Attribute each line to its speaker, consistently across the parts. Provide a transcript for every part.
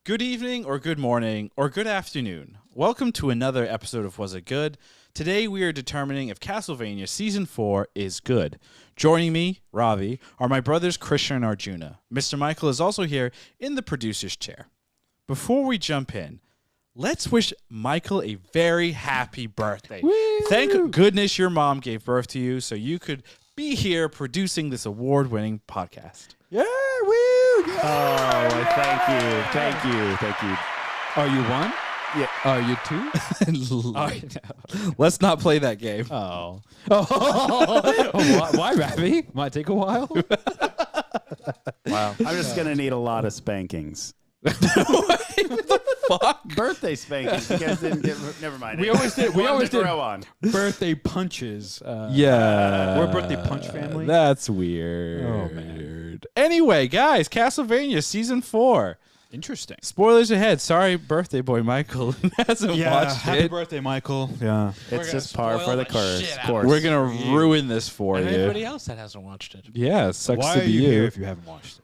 Speaker 1: Good evening, or good morning, or good afternoon. Welcome to another episode of Was It Good? Today we are determining if Castlevania Season 4 is good. Joining me, Ravi, are my brothers Krishna and Arjuna. Mr. Michael is also here in the producer's chair. Before we jump in, let's wish Michael a very happy birthday.
Speaker 2: Woo!
Speaker 1: Thank goodness your mom gave birth to you so you could be here producing this award-winning podcast.
Speaker 2: Yeah, woo! Yeah.
Speaker 3: Oh, thank you.
Speaker 2: Are you one?
Speaker 3: Yeah.
Speaker 2: Are you two?
Speaker 1: Let's not play that game.
Speaker 2: Oh. Why, Ravi? Might take a while.
Speaker 3: Wow. I'm just gonna need a lot of spankings.
Speaker 1: What the fuck?
Speaker 3: Birthday spankings. You guys didn't get. Never mind.
Speaker 2: We always did
Speaker 3: Grow on.
Speaker 2: birthday punches.
Speaker 1: Yeah.
Speaker 2: We're a birthday punch family.
Speaker 1: That's weird.
Speaker 2: Oh, man.
Speaker 1: Anyway, guys, Castlevania Season 4.
Speaker 2: Interesting.
Speaker 1: Spoilers ahead. Sorry, birthday boy Michael hasn't watched
Speaker 2: happy
Speaker 1: it.
Speaker 2: birthday, Michael. Yeah.
Speaker 3: It's just par for the course.
Speaker 1: We're going to ruin this for
Speaker 4: And
Speaker 1: you.
Speaker 4: anybody else that hasn't watched it.
Speaker 1: Yeah, it sucks
Speaker 2: Why
Speaker 1: to
Speaker 2: are
Speaker 1: be
Speaker 2: you
Speaker 1: you.
Speaker 2: here if you haven't watched it?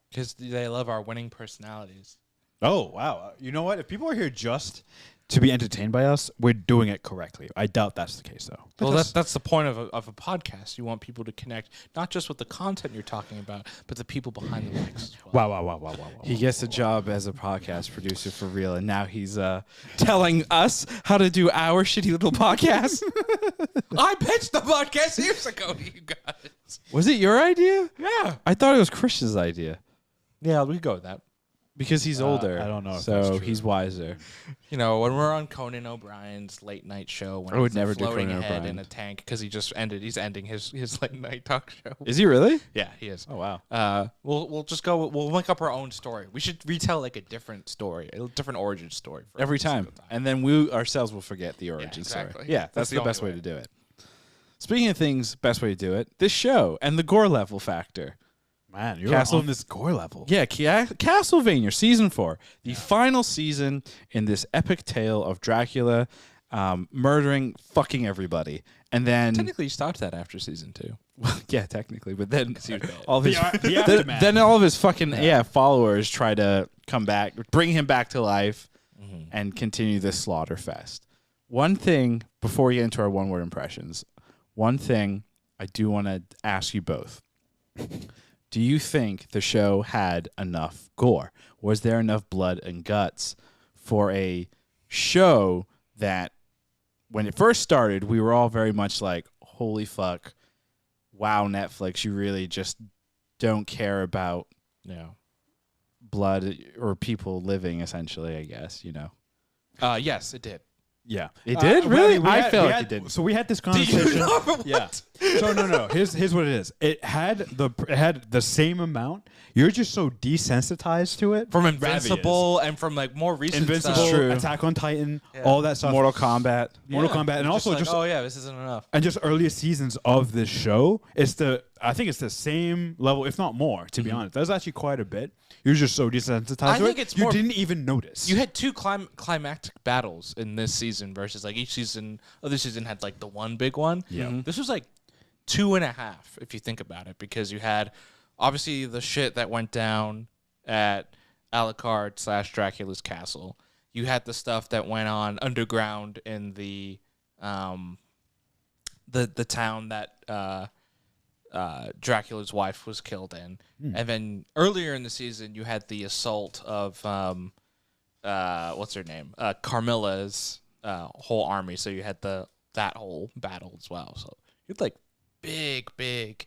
Speaker 4: Because they love our winning personalities.
Speaker 2: Oh, wow. You know what? If people are here just to be entertained by us, we're doing it correctly. I doubt that's the case, though.
Speaker 4: Well, that's the point of a podcast. You want people to connect not just with the content you're talking about, but the people behind the mics as well.
Speaker 2: Wow.
Speaker 1: He gets a job as a podcast producer for real, and now he's telling us how to do our shitty little podcast.
Speaker 4: I pitched the podcast years ago to you guys.
Speaker 1: Was it your idea?
Speaker 4: Yeah.
Speaker 1: I thought it was Christian's idea
Speaker 4: Yeah, we go with that.
Speaker 1: because he's older.
Speaker 2: I don't know if
Speaker 1: so
Speaker 2: that's true.
Speaker 1: he's wiser.
Speaker 4: You know, when we're on Conan O'Brien's late night show, when
Speaker 1: I would
Speaker 4: he's
Speaker 1: never do
Speaker 4: floating
Speaker 1: Conan
Speaker 4: ahead
Speaker 1: O'Brien.
Speaker 4: in a tank because he's ending his late night talk show.
Speaker 1: Is he really?
Speaker 4: Yeah, he is.
Speaker 1: Oh wow.
Speaker 4: We'll just go. We'll make up our own story. We should retell like a different story, a different origin story for
Speaker 1: Every time.
Speaker 4: single
Speaker 1: And then we ourselves will forget the origin
Speaker 4: exactly.
Speaker 1: story. Yeah, that's
Speaker 4: the
Speaker 1: the
Speaker 4: only
Speaker 1: best way
Speaker 4: way.
Speaker 1: to do it. Speaking of things, best way to do it, this show and the gore level factor.
Speaker 2: Man, you're
Speaker 1: Castle-
Speaker 2: on this gore level.
Speaker 1: Yeah, Castlevania Season 4, the final season in this epic tale of Dracula murdering fucking everybody. And then,
Speaker 4: Technically, you stopped that after season 2.
Speaker 1: well, yeah, technically, but then
Speaker 4: he was bad.
Speaker 1: all of his,
Speaker 2: The aftermath.
Speaker 1: then all of his fucking followers try to come back, bring him back to life, and continue this slaughter fest. One thing before we get into our one-word impressions, one thing I do want to ask you both. Do you think the show had enough gore? Was there enough blood and guts for a show that when it first started, we were all very much like, holy fuck, wow, Netflix, you really just don't care about
Speaker 4: Yeah.
Speaker 1: blood or people living, essentially, I guess, you know.
Speaker 4: Yes, it did.
Speaker 2: Yeah.
Speaker 1: It did? Really?
Speaker 2: We
Speaker 1: I
Speaker 2: had-
Speaker 1: felt
Speaker 2: we
Speaker 1: like
Speaker 2: had-
Speaker 1: it didn't.
Speaker 2: So we had this conversation.
Speaker 4: What?
Speaker 2: Yeah. So no. Here's what it is. It had the same amount. You're just so desensitized to it.
Speaker 4: From
Speaker 2: Ravi
Speaker 4: Invincible and from like more
Speaker 2: is.
Speaker 4: recent
Speaker 2: Invincible,
Speaker 4: stuff.
Speaker 1: True.
Speaker 2: Attack on Titan,
Speaker 4: Yeah.
Speaker 2: all that stuff.
Speaker 1: Mortal Kombat.
Speaker 2: Mortal Kombat, and also just
Speaker 4: oh yeah, this isn't enough.
Speaker 2: and just earlier seasons of this show. I think it's the same level, if not more. To be honest, there's actually quite a bit. You're just so desensitized
Speaker 4: I
Speaker 2: to
Speaker 4: think
Speaker 2: it.
Speaker 4: it's
Speaker 2: you
Speaker 4: more-
Speaker 2: didn't even notice.
Speaker 4: You had two climactic battles in this season versus like each season. Other season had like the one big one.
Speaker 2: Yeah.
Speaker 4: This was like 2.5 if you think about it, because you had obviously the shit that went down at Alucard / Dracula's castle. You had the stuff that went on underground in the town that Dracula's wife was killed in. And then earlier in the season, you had the assault of what's her name? Carmilla's whole army. So you had that whole battle as well. So you had like big,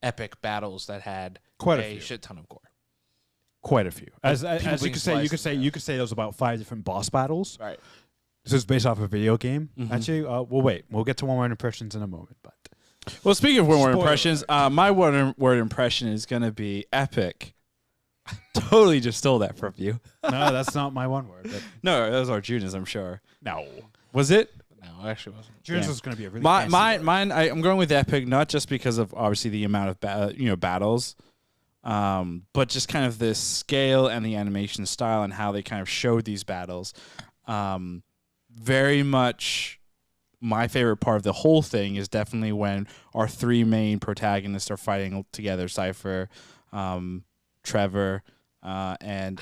Speaker 4: epic battles that had
Speaker 2: Quite a few.
Speaker 4: shit ton of gore.
Speaker 2: quite a few. As
Speaker 4: people
Speaker 2: you
Speaker 4: being
Speaker 2: could say,
Speaker 4: sliced
Speaker 2: you could say there was about 5 different boss battles.
Speaker 4: Right.
Speaker 2: This is based off a video game. Actually, we'll wait. We'll get to one-word impressions in a moment. But
Speaker 1: Well, speaking of one-word
Speaker 2: Spoiler
Speaker 1: impressions, my word impression is going to be epic. Totally just stole that from you.
Speaker 2: no, that's not my one word. But
Speaker 1: No, that was Arjuna's, I'm sure.
Speaker 2: no,
Speaker 1: Was it?
Speaker 4: No, it actually wasn't.
Speaker 2: June's
Speaker 1: Yeah.
Speaker 2: is going to be a really
Speaker 1: Mine,
Speaker 2: fancy word.
Speaker 1: mine. I'm going with epic, not just because of obviously the amount of battles, but just kind of the scale and the animation style and how they kind of showed these battles. Very much, my favorite part of the whole thing is definitely when our three main protagonists are fighting together: Cypher, Trevor, and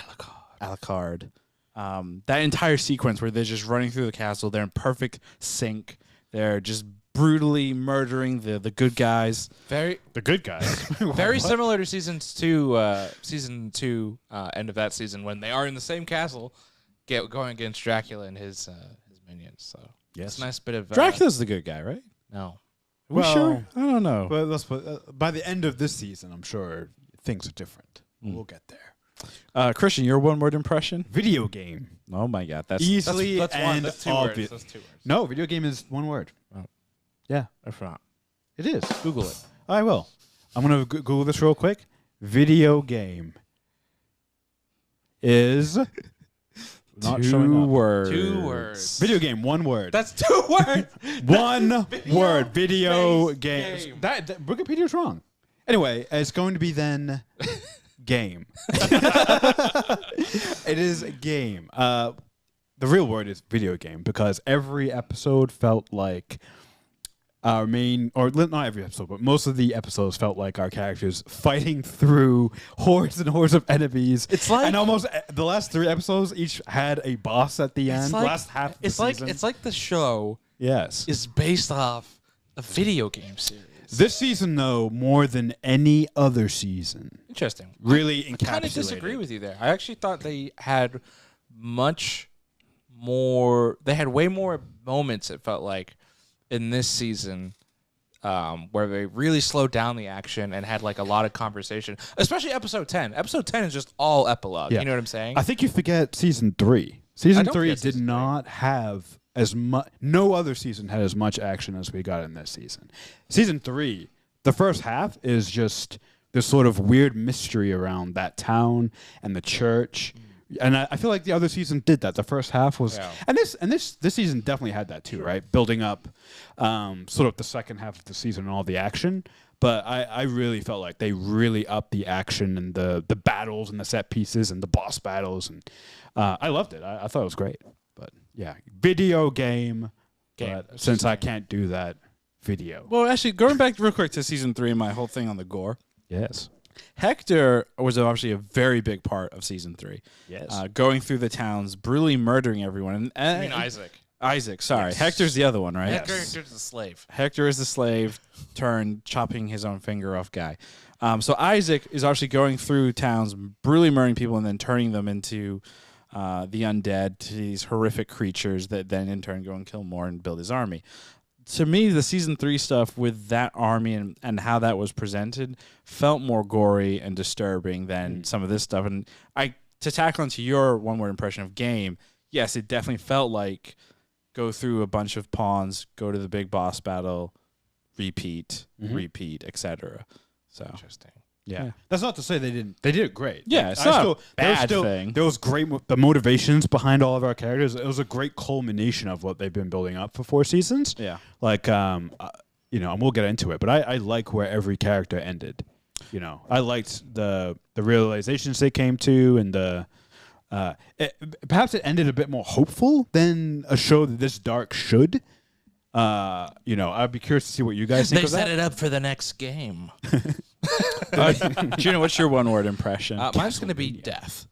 Speaker 1: Alucard. That entire sequence where they're just running through the castle, they're in perfect sync. They're just brutally murdering the good guys.
Speaker 2: The good guys.
Speaker 4: Very similar to season two, end of that season when they are in the same castle, going against Dracula and his minions. So it's a nice bit of
Speaker 1: Dracula's the good guy, right?
Speaker 4: No,
Speaker 1: Are we sure? I don't know.
Speaker 2: But let's put, by the end of this season, I'm sure things are different. We'll get there.
Speaker 1: Christian, your one-word impression?
Speaker 2: Video game.
Speaker 1: Oh my God, that's
Speaker 2: Easily
Speaker 4: that's
Speaker 2: and
Speaker 4: that's two
Speaker 2: obvious.
Speaker 4: words. That's 2 words.
Speaker 2: No, video game is one word.
Speaker 1: Oh.
Speaker 2: Yeah,
Speaker 1: If not,
Speaker 2: it is.
Speaker 1: Google it.
Speaker 2: I will. I'm going to Google this real quick. Video game is
Speaker 1: Not showing
Speaker 2: two
Speaker 1: up.
Speaker 2: words.
Speaker 4: 2 words.
Speaker 2: Video game, one word.
Speaker 4: That's 2 words.
Speaker 2: One word. Video
Speaker 4: based
Speaker 2: games.
Speaker 4: game.
Speaker 2: That Wikipedia's wrong. Anyway, it's going to be then game. It is a game. The real word is video game because every episode felt like our main, or not every episode, but most of the episodes felt like our characters fighting through hordes and hordes of enemies.
Speaker 4: It's like-
Speaker 2: and almost the last 3 episodes each had a boss at the end. Last half of the season.
Speaker 4: It's like the show
Speaker 2: Yes.
Speaker 4: is based off a video game series.
Speaker 2: This season, though, more than any other season,
Speaker 4: Interesting.
Speaker 2: really encapsulated.
Speaker 4: I kind of disagree with you there. I actually thought they had much more. They had way more moments. It felt like in this season where they really slowed down the action and had like a lot of conversation. Especially episode 10. Episode 10 is just all epilogue.
Speaker 2: Yeah.
Speaker 4: You know what I'm saying?
Speaker 2: I think you forget season 3. Season
Speaker 4: don't
Speaker 2: 3
Speaker 4: forget
Speaker 2: did
Speaker 4: season
Speaker 2: not have as much. No other season had as much action as we got in this season. Season 3, the first half is just this sort of weird mystery around that town and the church. And I feel like the other season did that. The first half was,
Speaker 4: Yeah.
Speaker 2: and this season definitely had that too, right? Building up, sort of the second half of the season and all the action. But I really felt like they really upped the action and the battles and the set pieces and the boss battles, and I loved it. I thought it was great. But yeah, video game. But since I can't do that, video.
Speaker 1: Well, actually, going back real quick to season 3, my whole thing on the gore.
Speaker 2: Yes.
Speaker 1: Hector was obviously a very big part of season 3.
Speaker 2: Yes.
Speaker 1: Going through the towns, brutally murdering everyone.
Speaker 4: I mean Isaac.
Speaker 1: Isaac, sorry.
Speaker 2: Yes.
Speaker 1: Hector's the other one, right?
Speaker 4: That character's a slave.
Speaker 1: Hector is the slave turned chopping his own finger off guy. So Isaac is actually going through towns, brutally murdering people, and then turning them into the undead, to these horrific creatures that then in turn go and kill more and build his army. To me, the season 3 stuff with that army and how that was presented felt more gory and disturbing than some of this stuff. And to tackle onto your one-word impression of game, yes, it definitely felt like go through a bunch of pawns, go to the big boss battle, repeat, etc. So
Speaker 4: Interesting.
Speaker 2: Yeah. That's not to say they didn't. They did it great.
Speaker 1: Yeah, it's not a bad thing.
Speaker 2: There was great the motivations behind all of our characters. It was a great culmination of what they've been building up for 4 seasons.
Speaker 1: Yeah.
Speaker 2: Like and we'll get into it, but I like where every character ended. I liked the realizations they came to, and perhaps it ended a bit more hopeful than a show that this dark should. I'd be curious to see what you guys think
Speaker 4: They
Speaker 2: of that.
Speaker 4: set it up for the next game.
Speaker 1: Gina, what's your one-word impression?
Speaker 4: Mine's going to be death.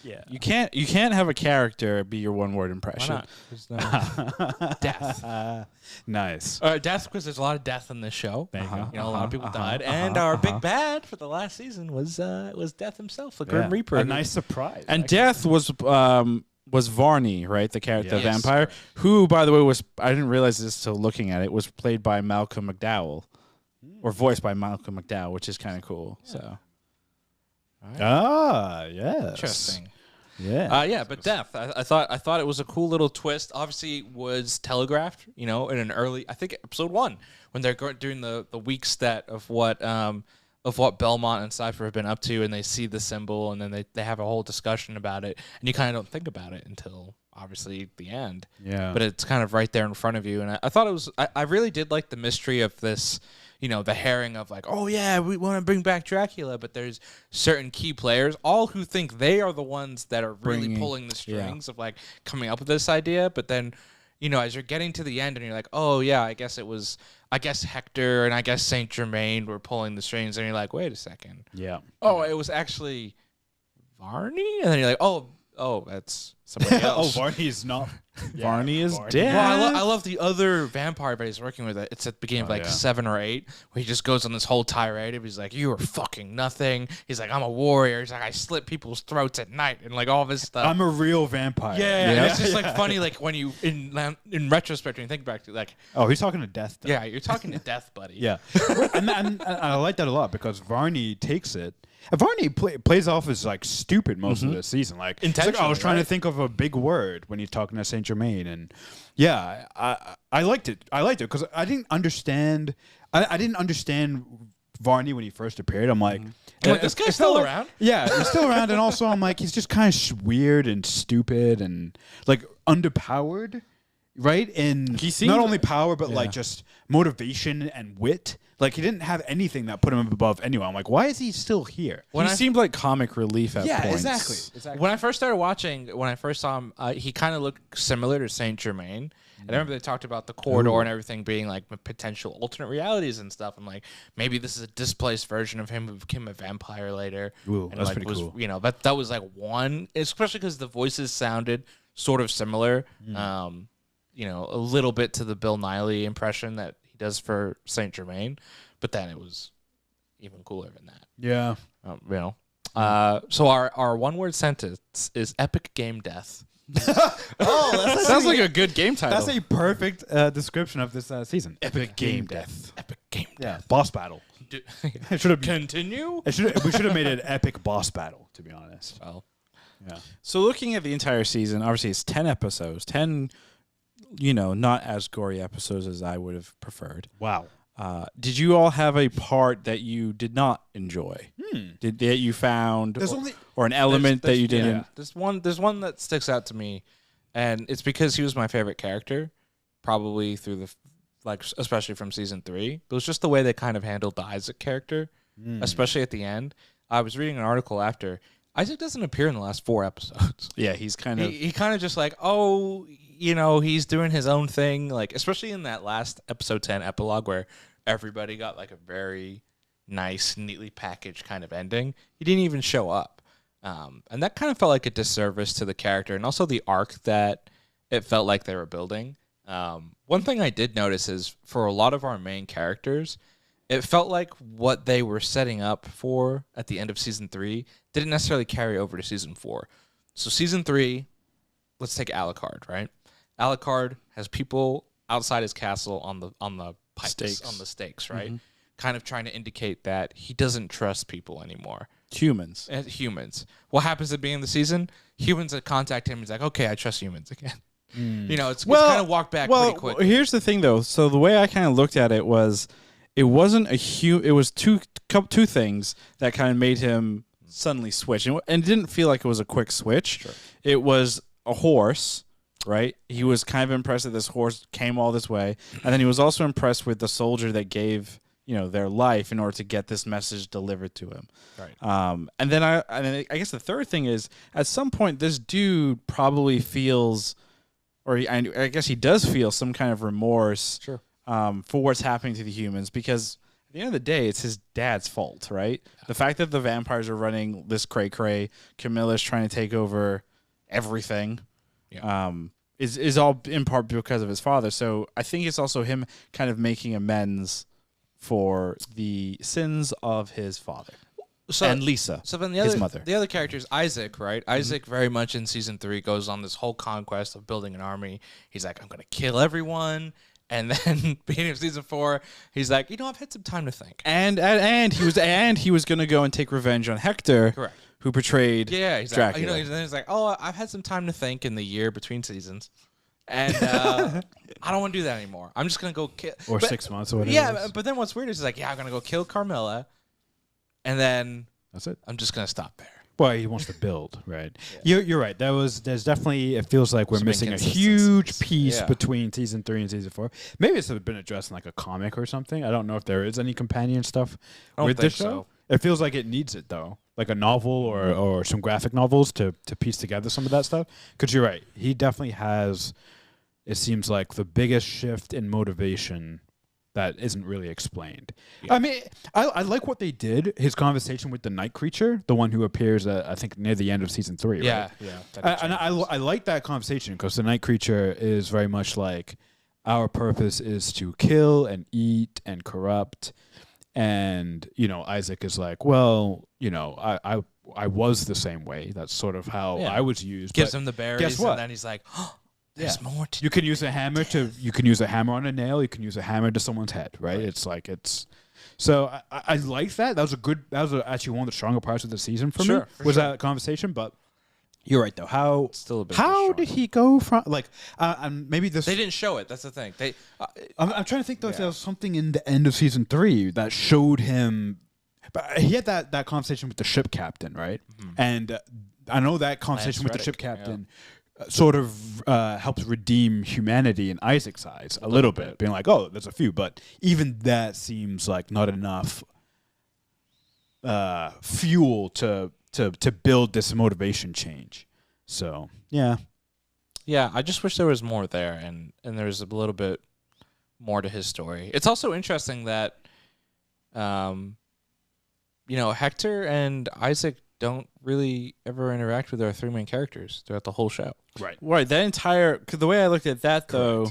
Speaker 2: Yeah.
Speaker 1: You can't have a character be your one-word
Speaker 4: Why
Speaker 1: impression.
Speaker 4: not? There's no death.
Speaker 2: Nice.
Speaker 4: Death, because there's a lot of death in this show.
Speaker 2: There you go.
Speaker 4: A lot of people died, and our big bad for the last season was Death himself, the Grim Reaper.
Speaker 2: A nice surprise.
Speaker 1: And Death was Varney, right? The character,
Speaker 4: Yes.
Speaker 1: vampire, who, by the way, I didn't realize this till looking at it, was played by Malcolm McDowell, or voiced by Malcolm McDowell, which is kind of cool. So
Speaker 2: yes.
Speaker 4: Interesting.
Speaker 2: Yeah.
Speaker 4: But Death. I thought it was a cool little twist. Obviously, it was telegraphed. In an early, I think episode 1, when they're doing the week stat of what Belmont and Cypher have been up to, and they see the symbol, and then they have a whole discussion about it, and you kind of don't think about it until obviously the end.
Speaker 2: Yeah.
Speaker 4: But it's kind of right there in front of you, and I thought it was. I really did like the mystery of this. The herring of like, oh yeah, we want to bring back Dracula, but there's certain key players, all who think they are the ones that are really pulling the strings of like coming up with this idea. But then, as you're getting to the end and you're like, oh yeah, I guess Hector and I guess Saint Germain were pulling the strings, and you're like, wait a second,
Speaker 2: Yeah.
Speaker 4: oh, it was actually Varney, and then you're like, oh, oh, that's somebody
Speaker 2: Oh,
Speaker 4: else.
Speaker 2: Varney is not.
Speaker 1: Varney is
Speaker 2: Varney.
Speaker 1: dead.
Speaker 4: Well, I love the other vampire, but he's working with it. It's at the beginning of like 7 or 8, where he just goes on this whole tirade of he's like, "You are fucking nothing." He's like, "I'm a warrior." He's like, "I slit people's throats at night," and like all this stuff.
Speaker 2: I'm a real vampire.
Speaker 4: yeah, and it's just like funny, like when you in retrospect, when you think back to like,
Speaker 2: Oh, he's talking to death. Though.
Speaker 4: yeah, you're talking to death, buddy.
Speaker 2: Yeah, and I like that a lot because Varney takes it. And Varney plays off as like stupid most of the season. Like, it's like, I was trying to think of a big word when he's talking to Saint Germain, and yeah, I liked it. I liked it because I didn't understand. I didn't understand Varney when he first appeared. I'm like,
Speaker 4: This guy's still around.
Speaker 2: Yeah, he's still around, and also I'm like, he's just kind of weird and stupid and like underpowered, right? And
Speaker 1: He seemed-
Speaker 2: not only power, but like just motivation and wit. Like he didn't have anything that put him above anyone. I'm like, why is he still here?
Speaker 1: He seemed like comic relief at points.
Speaker 2: Exactly.
Speaker 4: When I first started watching, when I first saw him, he kind of looked similar to Saint Germain. And I remember they talked about the corridor and everything being like potential alternate realities and stuff. I'm like, maybe this is a displaced version of him who became a vampire later.
Speaker 2: Ooh,
Speaker 4: and
Speaker 2: that's
Speaker 4: like
Speaker 2: pretty cool.
Speaker 4: You know, that was like one, especially because the voices sounded sort of similar. You know, a little bit to the Bill Nighy impression that he does for Saint Germain, but then it was even cooler than that.
Speaker 2: Yeah.
Speaker 4: You know. So our one-word sentence is epic game death.
Speaker 1: Sounds like a good game title.
Speaker 2: That's a perfect description of this season.
Speaker 1: epic game death.
Speaker 4: Epic game
Speaker 2: Yeah, boss battle.
Speaker 4: death.
Speaker 2: It should have.
Speaker 4: Continue.
Speaker 2: We should have made it an epic boss battle. To be honest.
Speaker 4: Well,
Speaker 2: Yeah.
Speaker 1: So looking at the entire season, obviously it's 10 episodes, 10, you know, not as gory episodes as I would have preferred.
Speaker 2: Wow.
Speaker 1: Did you all have a part that you did not enjoy? That you found,
Speaker 2: There's only-
Speaker 1: or an element that you didn't?
Speaker 4: Yeah. There's one that sticks out to me, and it's because he was my favorite character, probably through the especially from season 3. But it was just the way they kind of handled the Isaac character, especially at the end. I was reading an article after. Isaac doesn't appear in the last 4 episodes.
Speaker 1: Yeah, he's kind of.
Speaker 4: He kind of just like, oh, you know, he's doing his own thing. Like, especially in that last episode 10 epilogue where everybody got like a very nice, neatly packaged kind of ending. He didn't even show up. And that kind of felt like a disservice to the character and also the arc that it felt like they were building. One thing I did notice is for a lot of our main characters, it felt like what they were setting up for at the end of season 3 didn't necessarily carry over to season 4. So season 3, let's take Alucard, right? Alucard has people outside his castle on the pipes,
Speaker 1: Stakes.
Speaker 4: on the stakes, right? Kind of trying to indicate that he doesn't trust people anymore.
Speaker 1: Humans.
Speaker 4: Humans. What happens at the beginning of the season? Humans that contact him, he's like, okay, I trust humans again. You know, it's kind of walked back pretty quick.
Speaker 1: Here's the thing, though. So the way I kind of looked at it was, it wasn't it was two things that kind of made him suddenly switch, and it didn't feel like it was a quick switch. Sure. It was a horse, right? He was kind of impressed that this horse came all this way, and then he was also impressed with the soldier that gave, you know, their life in order to get this message delivered to him. Right. And then I guess the third thing is, at some point, this dude probably feels, or I guess he does feel some kind of remorse.
Speaker 4: Sure.
Speaker 1: For what's happening to the humans, because at the end of the day, it's his dad's fault, right? Yeah. The fact that the vampires are running this cray-cray, Camilla's trying to take over everything, is all in part because of his father. So I think it's also him kind of making amends for the sins of his father. And Lisa,
Speaker 4: so then
Speaker 1: his mother.
Speaker 4: The other character is Isaac, right? Isaac very much in season 3 goes on this whole conquest of building an army. He's like, I'm going to kill everyone. And then beginning of season 4, he's like, you know, I've had some time to think.
Speaker 1: And he was going to go and take revenge on Hector,
Speaker 4: correct,
Speaker 1: who portrayed
Speaker 4: he's
Speaker 1: Dracula.
Speaker 4: Like, you know, he's like, oh, I've had some time to think in the year between seasons, and I don't want to do that anymore. I'm just going to go kill.
Speaker 2: Or 6 months or whatever.
Speaker 4: Yeah, but then what's weird is he's like, yeah, I'm going to go kill Carmilla, and then
Speaker 2: that's it.
Speaker 4: I'm just going to stop there.
Speaker 2: Well, he wants to build, right? You're right. There's definitely, it feels like we're
Speaker 4: Some
Speaker 2: missing a huge piece between season 3 and season 4. Maybe it's been addressed in like a comic or something. I don't know if there is any companion stuff with this show. So. It feels like it needs it though, like a novel or some graphic novels to piece together some of that stuff. Because you're right, he definitely has. It seems like the biggest shift in motivation that isn't really explained. I mean, I like what they did. His conversation with the night creature, the one who appears, I think, near the end of season 3.
Speaker 4: Yeah,
Speaker 2: right?
Speaker 4: yeah.
Speaker 2: And I like that conversation because the night creature is very much like our purpose is to kill and eat and corrupt. And, Isaac is like, well, I was the same way. That's sort of how I was used.
Speaker 4: Gives
Speaker 2: but
Speaker 4: him the berries,
Speaker 2: guess what?
Speaker 4: and then he's like, oh, there's more to
Speaker 2: You can use a hammer on a nail. You can use a hammer to someone's head, right? So I like that. That was actually one of the stronger parts of the season for me. Was that conversation? But you're right though. How
Speaker 1: Still a bit
Speaker 2: how
Speaker 1: strong.
Speaker 2: did he go from like and maybe this?
Speaker 4: They didn't show it. That's the thing.
Speaker 2: I'm trying to think though if there was something in the end of season 3 that showed him. But he had that conversation with the ship captain, right? Mm-hmm. And I know that conversation with the ship captain. Sort of helps redeem humanity in Isaac's eyes a little bit, being like, oh, there's a few, but even that seems like not enough fuel to build this motivation change. So yeah,
Speaker 4: I just wish there was more there, and there was a little bit more to his story. It's also interesting that, Hector and Isaac don't really ever interact with our 3 main characters throughout the whole show.
Speaker 1: Right. That entire, cause the way I looked at that though,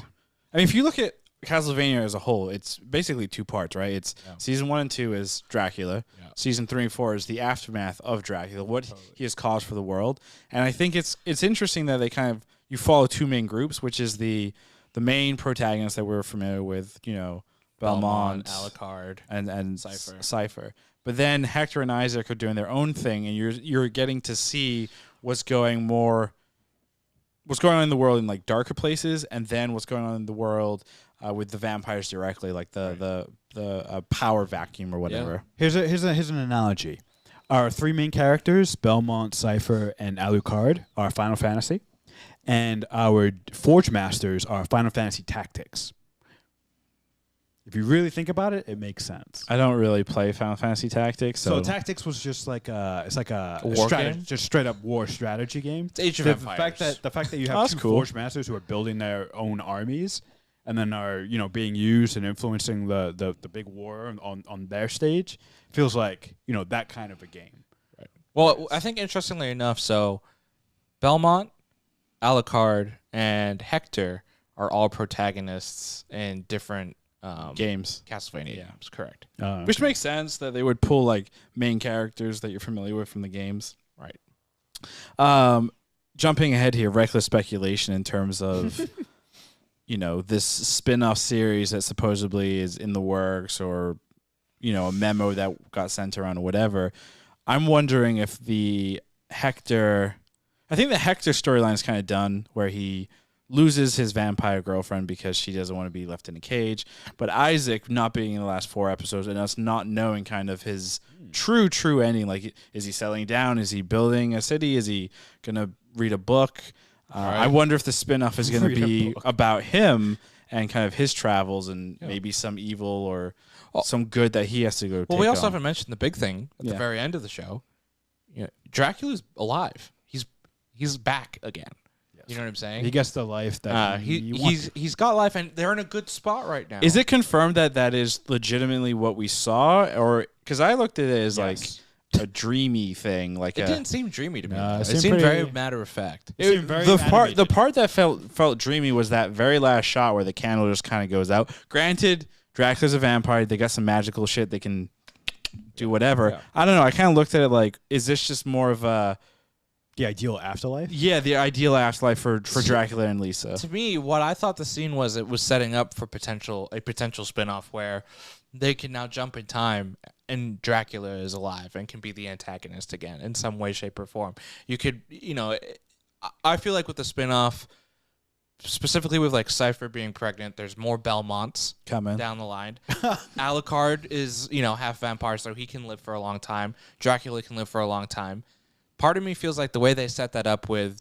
Speaker 1: I mean, if you look at Castlevania as a whole, it's basically 2 parts, right? It's season 1 and 2 is Dracula. Yeah. Season 3 and 4 is the aftermath of Dracula, what he has caused for the world. And I think it's interesting that you follow 2 main groups, which is the main protagonists that we're familiar with, Belmont,
Speaker 4: Alucard,
Speaker 1: and Cypher. But then Hector and Isaac are doing their own thing, and you're getting to see what's going on in the world in like darker places, and then what's going on in the world with the vampires directly, like the power vacuum or whatever.
Speaker 2: Yeah. Here's an analogy. Our 3 main characters, Belmont, Cypher, and Alucard, are Final Fantasy, and our Forge Masters are Final Fantasy Tactics. If you really think about it, it makes sense.
Speaker 1: I don't really play Final Fantasy Tactics, so
Speaker 2: Tactics was just like a
Speaker 4: war game?
Speaker 2: Just straight up war strategy game.
Speaker 4: It's Age of Empires.
Speaker 2: The fact that you have 2 Forge Masters who are building their own armies and then are being used and influencing the big war on their stage feels like that kind of a game.
Speaker 4: Right. Well, I think interestingly enough, so Belmont, Alucard, and Hector are all protagonists in different
Speaker 1: games.
Speaker 4: Castlevania games, correct.
Speaker 1: Which makes sense that they would pull like main characters that you're familiar with from the games.
Speaker 4: Right.
Speaker 1: Jumping ahead here, reckless speculation in terms of this spin-off series that supposedly is in the works, or a memo that got sent around or whatever. I'm wondering if I think the Hector storyline is kind of done, where he loses his vampire girlfriend because she doesn't want to be left in a cage. But Isaac not being in the last 4 episodes and us not knowing kind of his true ending. Like, is he settling down? Is he building a city? Is he going to read a book? I wonder if the spinoff is going to be about him and kind of his travels and maybe some evil or some good that he has to go
Speaker 4: Well, we also haven't mentioned the big thing at the very end of the show. Dracula's alive. He's back again. You know what I'm saying?
Speaker 2: He gets the life that
Speaker 4: he's got life, and they're in a good spot right now.
Speaker 1: Is it confirmed that is legitimately what we saw, or because I looked at it as like a dreamy thing? Like
Speaker 4: it didn't seem dreamy to me.
Speaker 2: It
Speaker 4: seemed very matter of fact.
Speaker 1: The part that felt dreamy was that very last shot where the candle just kind of goes out. Granted, Dracula's a vampire; they got some magical shit; they can do whatever. Yeah. I don't know. I kind of looked at it like, is this just more of
Speaker 2: the ideal afterlife?
Speaker 1: Yeah, the ideal afterlife for Dracula and Lisa.
Speaker 4: To me, what I thought the scene was, it was setting up for a potential spinoff where they can now jump in time and Dracula is alive and can be the antagonist again in some way, shape, or form. You could, I feel like with the spinoff, specifically with like Cypher being pregnant, there's more Belmonts coming down the line. Alucard is, half vampire, so he can live for a long time. Dracula can live for a long time. Part of me feels like the way they set that up with,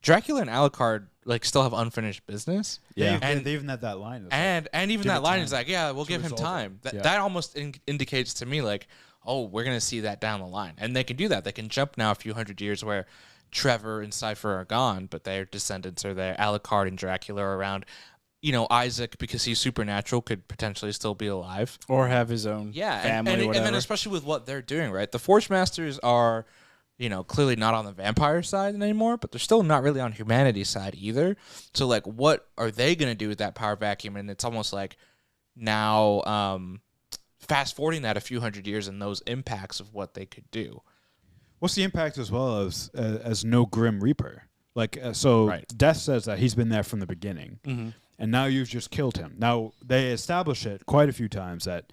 Speaker 4: Dracula and Alucard still have unfinished business.
Speaker 2: Yeah, and they even had that line.
Speaker 4: And even that line is like, yeah, we'll give him time. That almost indicates to me like, oh, we're gonna see that down the line, and they can do that. They can jump now a few hundred years where Trevor and Cypher are gone, but their descendants are there. Alucard and Dracula are around. Isaac, because he's supernatural, could potentially still be alive.
Speaker 1: Or have his own
Speaker 4: Yeah,
Speaker 1: family,
Speaker 4: and
Speaker 1: whatever.
Speaker 4: then especially with what they're doing, right? The Forge Masters are, clearly not on the vampire side anymore, but they're still not really on humanity's side either. So, like, what are they going to do with that power vacuum? And it's almost like now fast forwarding that a few hundred years and those impacts of what they could do.
Speaker 2: What's the impact as well as no Grim Reaper? Like,
Speaker 4: Right.
Speaker 2: Death says that he's been there from the beginning, and now you've just killed him. Now, they establish it quite a few times that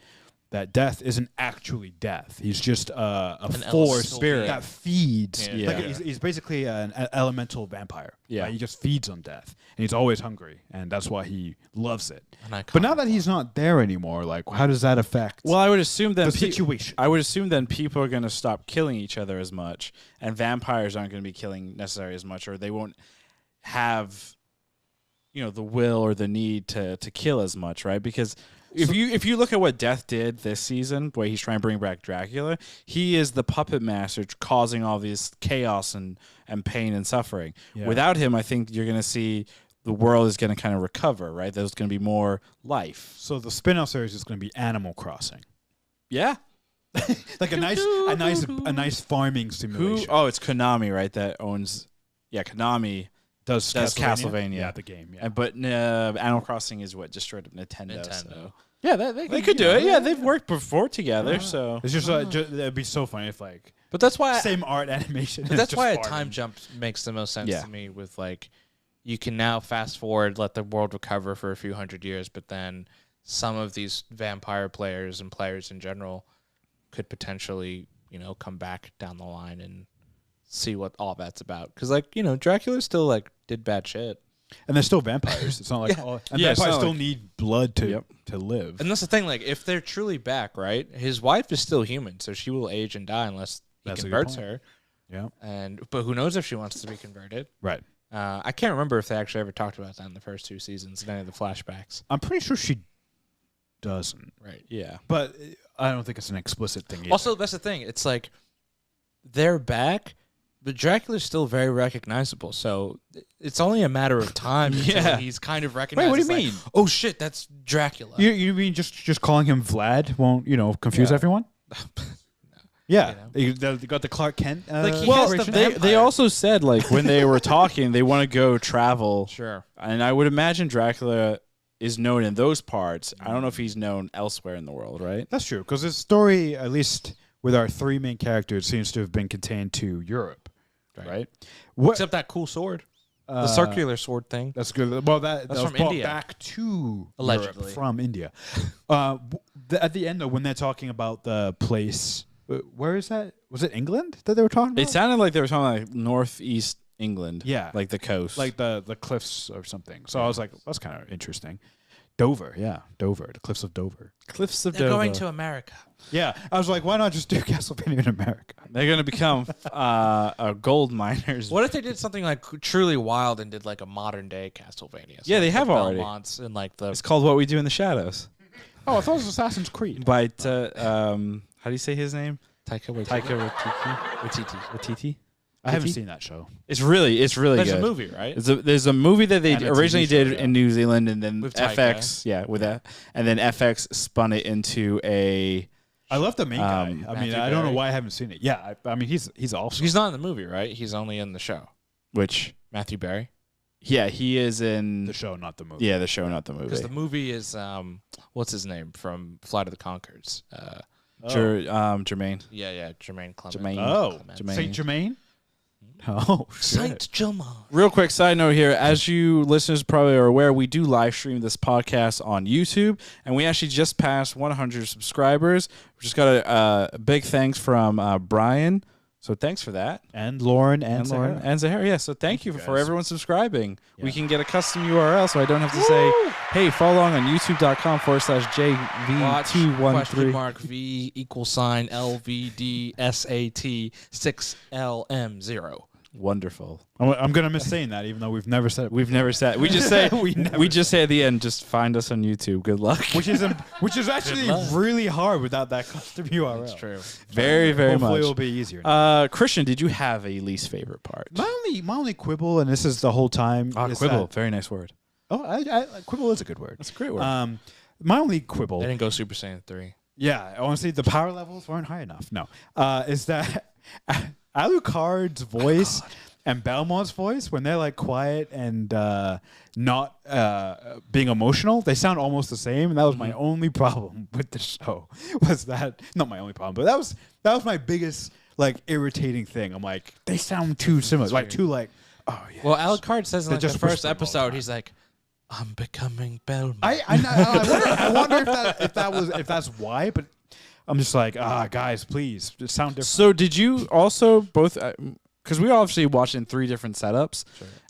Speaker 2: Death isn't actually Death. He's just a force
Speaker 4: spirit
Speaker 2: that feeds.
Speaker 4: Yeah.
Speaker 2: Like, he's basically an elemental vampire.
Speaker 1: Yeah.
Speaker 2: Right? He just feeds on death, and he's always hungry, and that's why he loves it.
Speaker 4: An
Speaker 2: But now that he's not there anymore, like, how does that affect
Speaker 1: Well, I would assume then
Speaker 2: the situation?
Speaker 1: I would assume then people are going to stop killing each other as much, and vampires aren't going to be killing necessarily as much, or they won't have, the will or the need to kill as much, right? Because if you look at what Death did this season, where he's trying to bring back Dracula, he is the puppet master causing all this chaos and pain and suffering.
Speaker 2: Yeah.
Speaker 1: Without him, I think you're going to see the world is going to kind of recover, right? There's going to be more life.
Speaker 2: So the spin-off series is going to be Animal Crossing.
Speaker 1: Yeah.
Speaker 2: Like a nice farming simulation.
Speaker 1: Oh, it's Konami, right? That owns. Yeah, Konami
Speaker 2: does
Speaker 1: Castlevania.
Speaker 2: Yeah, the game. Yeah.
Speaker 1: But Animal Crossing is what just straight up Nintendo. So.
Speaker 4: Yeah,
Speaker 1: They could do it. Yeah, they've worked before together. So
Speaker 2: It's just, it'd be so funny if like
Speaker 4: but that's why
Speaker 2: same art animation.
Speaker 4: But
Speaker 2: is
Speaker 4: that's
Speaker 2: just
Speaker 4: why a
Speaker 2: farming.
Speaker 4: time jump makes the most sense
Speaker 1: Yeah.
Speaker 4: to me. With like, you can now fast forward, let the world recover for a few hundred years, but then some of these vampire players and players in general could potentially, come back down the line and see what all that's about. Because Dracula still did bad shit,
Speaker 2: And they're still vampires. It's not like
Speaker 4: Yeah.
Speaker 2: and
Speaker 1: Yeah, it's
Speaker 2: vampires
Speaker 1: not
Speaker 2: still
Speaker 1: like-
Speaker 2: need blood to live.
Speaker 4: and that's the thing. Like, if they're truly back, right? His wife is still human, so she will age and die unless he
Speaker 2: That's a good
Speaker 4: converts
Speaker 2: point.
Speaker 4: her.
Speaker 2: Yeah.
Speaker 4: But who knows if she wants to be converted?
Speaker 2: Right.
Speaker 4: I can't remember if they actually ever talked about that in the first 2 seasons in any of the flashbacks.
Speaker 2: I'm pretty sure she doesn't.
Speaker 4: Right.
Speaker 1: yeah.
Speaker 2: But I don't think it's an explicit thing either.
Speaker 4: Also, that's the thing. It's like they're back, but Dracula's still very recognizable. So it's only a matter of time until
Speaker 1: Yeah.
Speaker 4: he's kind of recognized.
Speaker 2: what do you
Speaker 4: as like,
Speaker 2: mean?
Speaker 4: oh shit, that's Dracula.
Speaker 2: you mean just calling him Vlad won't, confuse
Speaker 1: Yeah.
Speaker 2: everyone? Yeah.
Speaker 4: You
Speaker 2: They got the Clark Kent
Speaker 4: Like, he
Speaker 1: Well,
Speaker 4: has the
Speaker 1: they
Speaker 4: vampire.
Speaker 1: also said when they were talking, they want to go travel.
Speaker 4: Sure.
Speaker 1: And I would imagine Dracula is known in those parts. I don't know if he's known elsewhere in the world, right?
Speaker 2: That's true, because his story, at least with our 3 main characters, seems to have been contained to Europe, right? What?
Speaker 4: Except that cool sword, the circular sword thing.
Speaker 2: That's good. Well, that was
Speaker 4: from
Speaker 2: brought
Speaker 4: India.
Speaker 2: back to
Speaker 4: Allegedly.
Speaker 2: Europe from India. At the end, though, when they're talking about the place, where is that? Was it England that they were talking about?
Speaker 1: It sounded like they were talking northeast England.
Speaker 2: Yeah.
Speaker 1: Like the coast.
Speaker 2: like the cliffs or something. So I was like, that's kind of interesting. Dover, Dover, the cliffs of Dover.
Speaker 1: cliffs of
Speaker 4: They're
Speaker 1: Dover.
Speaker 4: going to America.
Speaker 2: Yeah, I was like, why not just do Castlevania in America?
Speaker 1: They're going to become gold miners.
Speaker 4: What if they did something like truly wild and did like a modern day Castlevania?
Speaker 1: Yeah, they
Speaker 4: like
Speaker 1: have
Speaker 4: the
Speaker 1: already.
Speaker 4: Belmonts and like the
Speaker 1: It's called What We Do in the Shadows.
Speaker 2: Oh, I thought it was Assassin's Creed.
Speaker 1: By, how do you say his name?
Speaker 4: Taika Waititi.
Speaker 1: Taika Waititi.
Speaker 2: I haven't
Speaker 1: Waititi?
Speaker 2: seen that show.
Speaker 1: It's really
Speaker 4: There's
Speaker 1: good.
Speaker 4: a movie, right?
Speaker 1: There's a movie that they
Speaker 2: And a
Speaker 1: originally
Speaker 2: TV show,
Speaker 1: did
Speaker 2: yeah.
Speaker 1: in New Zealand, and then
Speaker 4: With Taika.
Speaker 1: FX, with that, and then FX spun it into a.
Speaker 2: I love the main guy. I mean,
Speaker 4: Matthew
Speaker 2: I don't know
Speaker 4: Perry.
Speaker 2: why I haven't seen it. Yeah, I mean, he's awesome.
Speaker 4: He's not in the movie, right? He's only in the show.
Speaker 1: Which,
Speaker 4: Matthew Berry.
Speaker 1: yeah, he is in
Speaker 2: the show, not the movie.
Speaker 1: Yeah, the show, not the movie.
Speaker 4: Because the movie is what's his name from Flight of the Conchords?
Speaker 1: Jermaine.
Speaker 4: Yeah, Jermaine Clement.
Speaker 1: Jermaine.
Speaker 2: Oh,
Speaker 1: Jermaine.
Speaker 2: Saint Germain. Oh,
Speaker 4: Saint
Speaker 2: shit.
Speaker 4: Germain.
Speaker 1: Real quick side note here. As you listeners probably are aware, we do live stream this podcast on YouTube, and we actually just passed 100 subscribers. We just got a big thanks from Brian. So thanks for that.
Speaker 2: And Lauren and
Speaker 1: Lauren
Speaker 2: Sarah.
Speaker 1: and Zahara. Yeah, so thank you for
Speaker 2: guys.
Speaker 1: everyone subscribing. We
Speaker 2: Yeah.
Speaker 1: can get a custom URL so I don't have to say, hey, follow along on youtube.com/JV213.
Speaker 4: Question mark V = LVDSAT 6LM0.
Speaker 1: Wonderful.
Speaker 2: I'm gonna miss saying that, even though we've never said it.
Speaker 1: We've never said. We just say.
Speaker 2: We never
Speaker 1: we just say at the end. Just find us on YouTube. Good luck.
Speaker 2: which is actually
Speaker 4: luck.
Speaker 2: really hard without that custom URL.
Speaker 4: That's true.
Speaker 1: very, very
Speaker 2: Hopefully
Speaker 1: much.
Speaker 2: it'll be easier.
Speaker 1: Christian, did you have a least favorite part?
Speaker 2: My only quibble, and this is the whole time. is
Speaker 1: Quibble.
Speaker 2: that-
Speaker 1: Very nice word.
Speaker 2: Oh, I quibble is a good word.
Speaker 1: That's a great word.
Speaker 2: My only quibble.
Speaker 4: They didn't go Super Saiyan 3.
Speaker 2: Yeah, honestly, the power levels weren't high enough. No, is that Alucard's voice and Belmont's voice when they're like quiet and not being emotional, they sound almost the same. And that was my only problem with the show. Was that not my only problem, but that was my biggest like irritating thing. I'm like, they sound too similar, like too like. Oh yeah.
Speaker 4: Well, Alucard says in
Speaker 2: They
Speaker 4: like the
Speaker 2: just
Speaker 4: first
Speaker 2: whisper all the
Speaker 4: episode,
Speaker 2: time.
Speaker 4: he's like, "I'm becoming Belmont."
Speaker 2: I wonder if that's why, but I'm just like, guys, please, just sound different.
Speaker 1: So did you also both? Because we obviously watched in 3 different setups,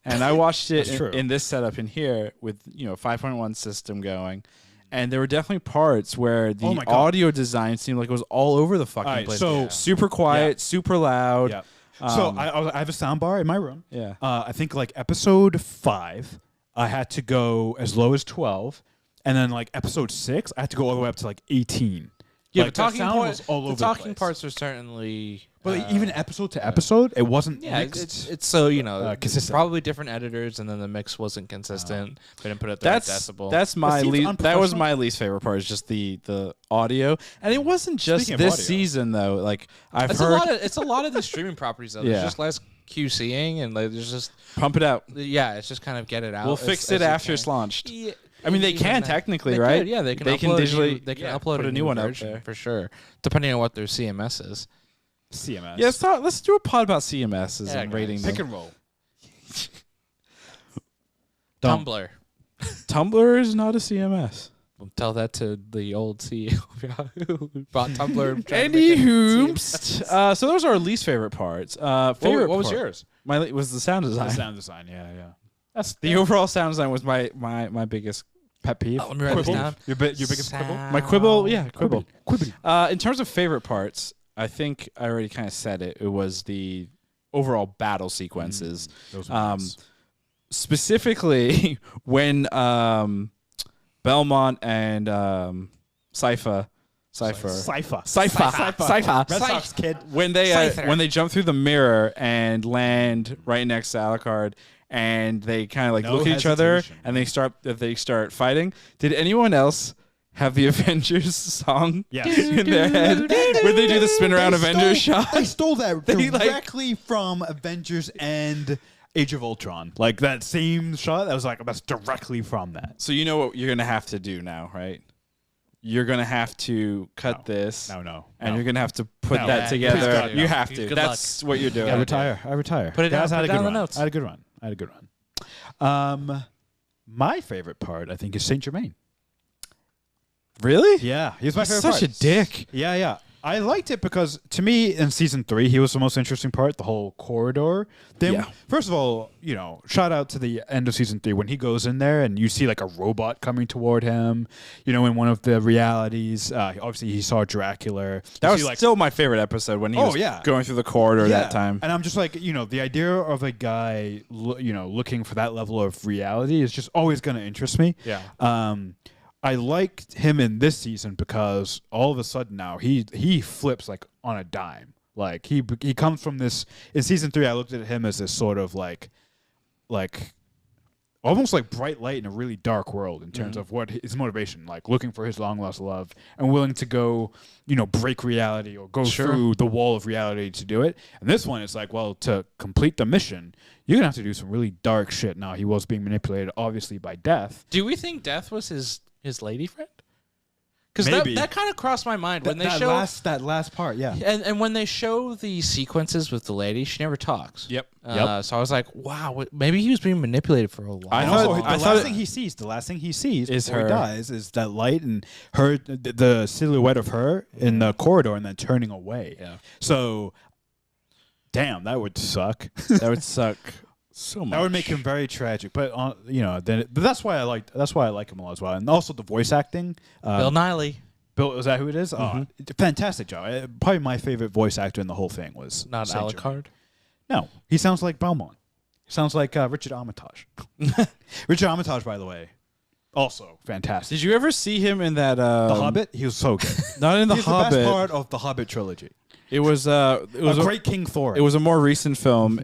Speaker 1: and I watched it in this setup in here with 5.1 system going, and there were definitely parts where the audio design seemed like it was all over the fucking place.
Speaker 2: So
Speaker 1: super quiet, super loud.
Speaker 2: Yeah. So I have a sound bar in my room.
Speaker 1: Yeah.
Speaker 2: I think like episode 5, I had to go as low as 12, and then like episode 6, I had to go all the way up to like 18.
Speaker 4: Yeah,
Speaker 2: like,
Speaker 4: the talking
Speaker 2: sound was all
Speaker 4: the
Speaker 2: over
Speaker 4: talking
Speaker 2: the place.
Speaker 4: parts are certainly.
Speaker 2: But even episode to episode, it wasn't mixed.
Speaker 4: It's so
Speaker 2: consistent.
Speaker 4: probably different editors, and then the mix wasn't consistent. They didn't put it at the right decibel.
Speaker 1: That's my
Speaker 2: seems
Speaker 1: least. That was
Speaker 2: unprofessional.
Speaker 1: my least favorite part. Is just the audio, and it wasn't just
Speaker 2: Speaking of
Speaker 1: this
Speaker 2: audio.
Speaker 1: season though. Like I've
Speaker 4: It's
Speaker 1: heard,
Speaker 4: a lot of the streaming properties though.
Speaker 1: Yeah.
Speaker 4: There's just less QCing, and like, there's just
Speaker 1: pump it out.
Speaker 4: it's just kind of get it out.
Speaker 1: We'll
Speaker 4: as-
Speaker 1: fix
Speaker 4: as
Speaker 1: it
Speaker 4: you
Speaker 1: after
Speaker 4: can.
Speaker 1: it's launched.
Speaker 4: Yeah,
Speaker 1: I mean, they
Speaker 4: even
Speaker 1: can
Speaker 4: that.
Speaker 1: technically,
Speaker 4: They
Speaker 1: right?
Speaker 4: could, yeah, they can
Speaker 1: They
Speaker 4: upload
Speaker 1: can
Speaker 4: they can upload
Speaker 1: put a new one up
Speaker 4: version
Speaker 1: there.
Speaker 4: for sure, depending on what their CMS is.
Speaker 2: CMS.
Speaker 1: Yeah, let's do a pod about CMSs
Speaker 4: Yeah,
Speaker 1: and
Speaker 4: guys.
Speaker 1: rating
Speaker 2: Pick
Speaker 1: them.
Speaker 2: and roll.
Speaker 4: Tumblr.
Speaker 1: Tumblr is not a CMS.
Speaker 4: We'll tell that to the old CEO of Yahoo who bought Tumblr. and tried to make it
Speaker 1: Anywho, so those are our least favorite parts. Favorite
Speaker 2: what was
Speaker 1: part-
Speaker 2: yours?
Speaker 1: Was the sound design.
Speaker 2: The sound design. Yeah. That's
Speaker 1: The overall sound design was my biggest pet peeve.
Speaker 4: Oh, let me write this down.
Speaker 2: Your biggest quibble.
Speaker 1: My quibble, yeah, quibble.
Speaker 2: Quibbity.
Speaker 1: In terms of favorite parts, I think I already kind of said it. It was the overall battle sequences.
Speaker 2: Those were nice.
Speaker 1: Specifically when Belmont and Cypher.
Speaker 2: Red Sox kid.
Speaker 1: When they jump through the mirror and land right next to Alucard, and they kind of like
Speaker 2: No
Speaker 1: look at each other
Speaker 2: hesitation.
Speaker 1: and they start fighting. Did anyone else have the Avengers song
Speaker 2: Yes.
Speaker 1: in their head where they do the spin around Avengers shot?
Speaker 2: They stole that
Speaker 1: They, like-
Speaker 2: directly from Avengers and Age of Ultron. Like that same shot, that's directly from that.
Speaker 1: So you know what you're gonna have to do now, right? You're gonna have to cut this.
Speaker 2: No.
Speaker 1: And you're gonna have to put
Speaker 2: No.
Speaker 1: that
Speaker 4: Yeah,
Speaker 1: together.
Speaker 2: God,
Speaker 1: You
Speaker 2: no.
Speaker 1: have to.
Speaker 4: Good
Speaker 1: That's what you're doing.
Speaker 2: I retire.
Speaker 4: Put it down-
Speaker 2: Guys, I had
Speaker 4: put
Speaker 2: a
Speaker 4: it
Speaker 2: good
Speaker 4: down in the
Speaker 2: run.
Speaker 4: notes.
Speaker 2: I had a good run. My favorite part, I think, is Saint Germain.
Speaker 1: Really?
Speaker 2: Yeah, he was my
Speaker 1: He's
Speaker 2: favorite
Speaker 1: such
Speaker 2: part.
Speaker 1: a dick.
Speaker 2: Yeah. I liked it because, to me, in season 3, he was the most interesting part, the whole corridor. Then,
Speaker 1: Yeah.
Speaker 2: first of all, shout out to the end of season 3 when he goes in there and you see like a robot coming toward him. In one of the realities, obviously he saw Dracula.
Speaker 1: That
Speaker 2: You
Speaker 1: was
Speaker 2: see, like,
Speaker 1: still my favorite episode when he
Speaker 2: Oh,
Speaker 1: was
Speaker 2: yeah.
Speaker 1: going through the corridor that time.
Speaker 2: And I'm just like, the idea of a guy, looking for that level of reality is just always going to interest me.
Speaker 1: Yeah.
Speaker 2: I liked him in this season because all of a sudden now he flips like on a dime. Like he comes from this in season 3. I looked at him as this sort of like almost like bright light in a really dark world in terms of what his motivation, like looking for his long lost love and willing to go, break reality or go through the wall of reality to do it. And this one is like, well, to complete the mission, you're gonna have to do some really dark shit. Now he was being manipulated, obviously by death.
Speaker 4: Do we think Death was his lady friend? Because
Speaker 2: Maybe.
Speaker 4: that kind of crossed my mind when they
Speaker 2: that
Speaker 4: show
Speaker 2: last part, yeah.
Speaker 4: and when they show the sequences with the lady, she never talks.
Speaker 1: Yep.
Speaker 4: So I was like, wow, maybe he was being manipulated for a while.
Speaker 1: I
Speaker 2: And
Speaker 1: thought-
Speaker 2: also,
Speaker 1: I
Speaker 2: the
Speaker 1: thought
Speaker 2: last
Speaker 1: it-
Speaker 2: thing he sees,
Speaker 1: Is
Speaker 2: before he
Speaker 1: her.
Speaker 2: dies, is that light and her, the silhouette of her in the corridor, and then turning away.
Speaker 4: Yeah.
Speaker 2: So, damn, that would suck.
Speaker 1: That would suck so much.
Speaker 2: That would make him very tragic. But but that's why I like him a lot as well. And also the voice acting.
Speaker 4: Bill Nighy,
Speaker 2: Bill, is that who it is? Fantastic job. Probably my favorite voice actor in the whole thing was
Speaker 4: not
Speaker 2: Saint Germain.
Speaker 4: Alucard.
Speaker 2: No, he sounds like Belmont. He sounds like Richard Armitage. Richard Armitage, by the way, also fantastic.
Speaker 1: Did you ever see him in that?
Speaker 2: The Hobbit, he was so good.
Speaker 1: Not in the
Speaker 2: He's
Speaker 1: Hobbit.
Speaker 2: the best part of the Hobbit trilogy.
Speaker 1: It was a
Speaker 2: Great King Thorin.
Speaker 1: It was a more recent film.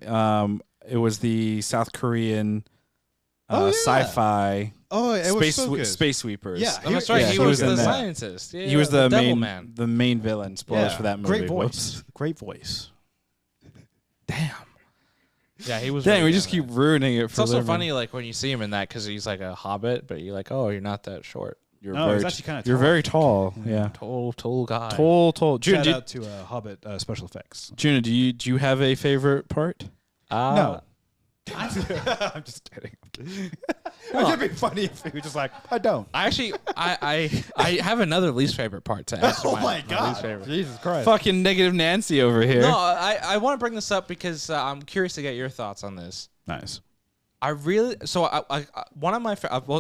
Speaker 1: It was the South Korean sci-fi.
Speaker 2: Oh, it was so good.
Speaker 1: Space Sweepers.
Speaker 2: Yeah,
Speaker 4: Oh, that's right.
Speaker 1: Yeah,
Speaker 4: he
Speaker 1: he
Speaker 4: was
Speaker 1: was in
Speaker 4: the
Speaker 1: that.
Speaker 4: scientist. Yeah,
Speaker 1: He was the
Speaker 4: devil
Speaker 1: main
Speaker 4: man.
Speaker 1: the main villain. Spoilers for that movie.
Speaker 2: Great voice.
Speaker 1: Whoops.
Speaker 2: Great voice.
Speaker 4: Damn. Yeah, he was.
Speaker 1: Dang,
Speaker 4: really
Speaker 1: we
Speaker 4: good
Speaker 1: just
Speaker 4: at
Speaker 1: keep
Speaker 4: that.
Speaker 1: ruining it for
Speaker 4: It's also
Speaker 1: living.
Speaker 4: funny, like when you see him in that, because he's like a hobbit, but you're like, oh, you're not that short.
Speaker 1: You're
Speaker 2: No,
Speaker 1: very,
Speaker 2: he's actually kinda
Speaker 1: You're
Speaker 2: tall.
Speaker 1: very tall. Yeah.
Speaker 4: Tall guy.
Speaker 1: Tall. June,
Speaker 2: Shout
Speaker 1: do,
Speaker 2: out to Hobbit special effects.
Speaker 1: Juna, do you have a favorite part?
Speaker 2: No. I'm just kidding. It'd be funny if he was just like, I don't.
Speaker 4: I actually, I have another least favorite part to answer.
Speaker 2: Oh my
Speaker 4: least
Speaker 2: God.
Speaker 4: favorite.
Speaker 2: Jesus Christ.
Speaker 1: Fucking negative Nancy over here.
Speaker 4: No, I want to bring this up because I'm curious to get your thoughts on this.
Speaker 2: Nice.
Speaker 4: I really one of my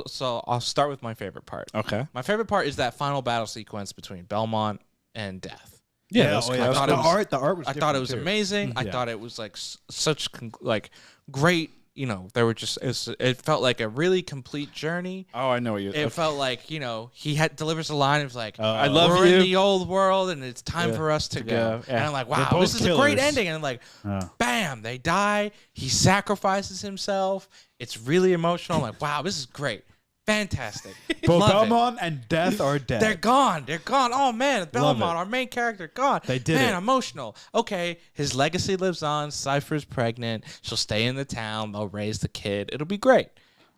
Speaker 4: so I'll start with my favorite part.
Speaker 1: Okay.
Speaker 4: My favorite part is that final battle sequence between Belmont and Death.
Speaker 1: Yeah.
Speaker 4: I thought it was-
Speaker 2: the art was
Speaker 4: I thought it was
Speaker 2: different, too.
Speaker 4: amazing. I
Speaker 2: Yeah.
Speaker 4: thought it was like such like great. You know, there were just it felt like a really complete journey.
Speaker 1: Oh, I know what you.
Speaker 4: It felt like, you know, he delivers a line of like,
Speaker 1: I love
Speaker 4: we're
Speaker 1: you.
Speaker 4: in the old world and it's time
Speaker 1: Yeah,
Speaker 4: for us to go.
Speaker 1: go. Yeah.
Speaker 4: And I'm like,
Speaker 2: They're
Speaker 4: wow,
Speaker 2: both
Speaker 4: this is a great
Speaker 2: killers.
Speaker 4: ending. And I'm like,
Speaker 2: Yeah.
Speaker 4: bam, they die. He sacrifices himself. It's really emotional. I'm like, wow, this is great. Fantastic.
Speaker 2: Both
Speaker 4: Love it.
Speaker 2: Belmont and Death are dead.
Speaker 4: They're gone. They're gone. Oh man, Belmont,
Speaker 2: it.
Speaker 4: our main character, gone.
Speaker 2: They did
Speaker 4: Man,
Speaker 2: it.
Speaker 4: emotional. Okay, his legacy lives on. Cypher's pregnant. She'll stay in the town. They'll raise the kid. It'll be great.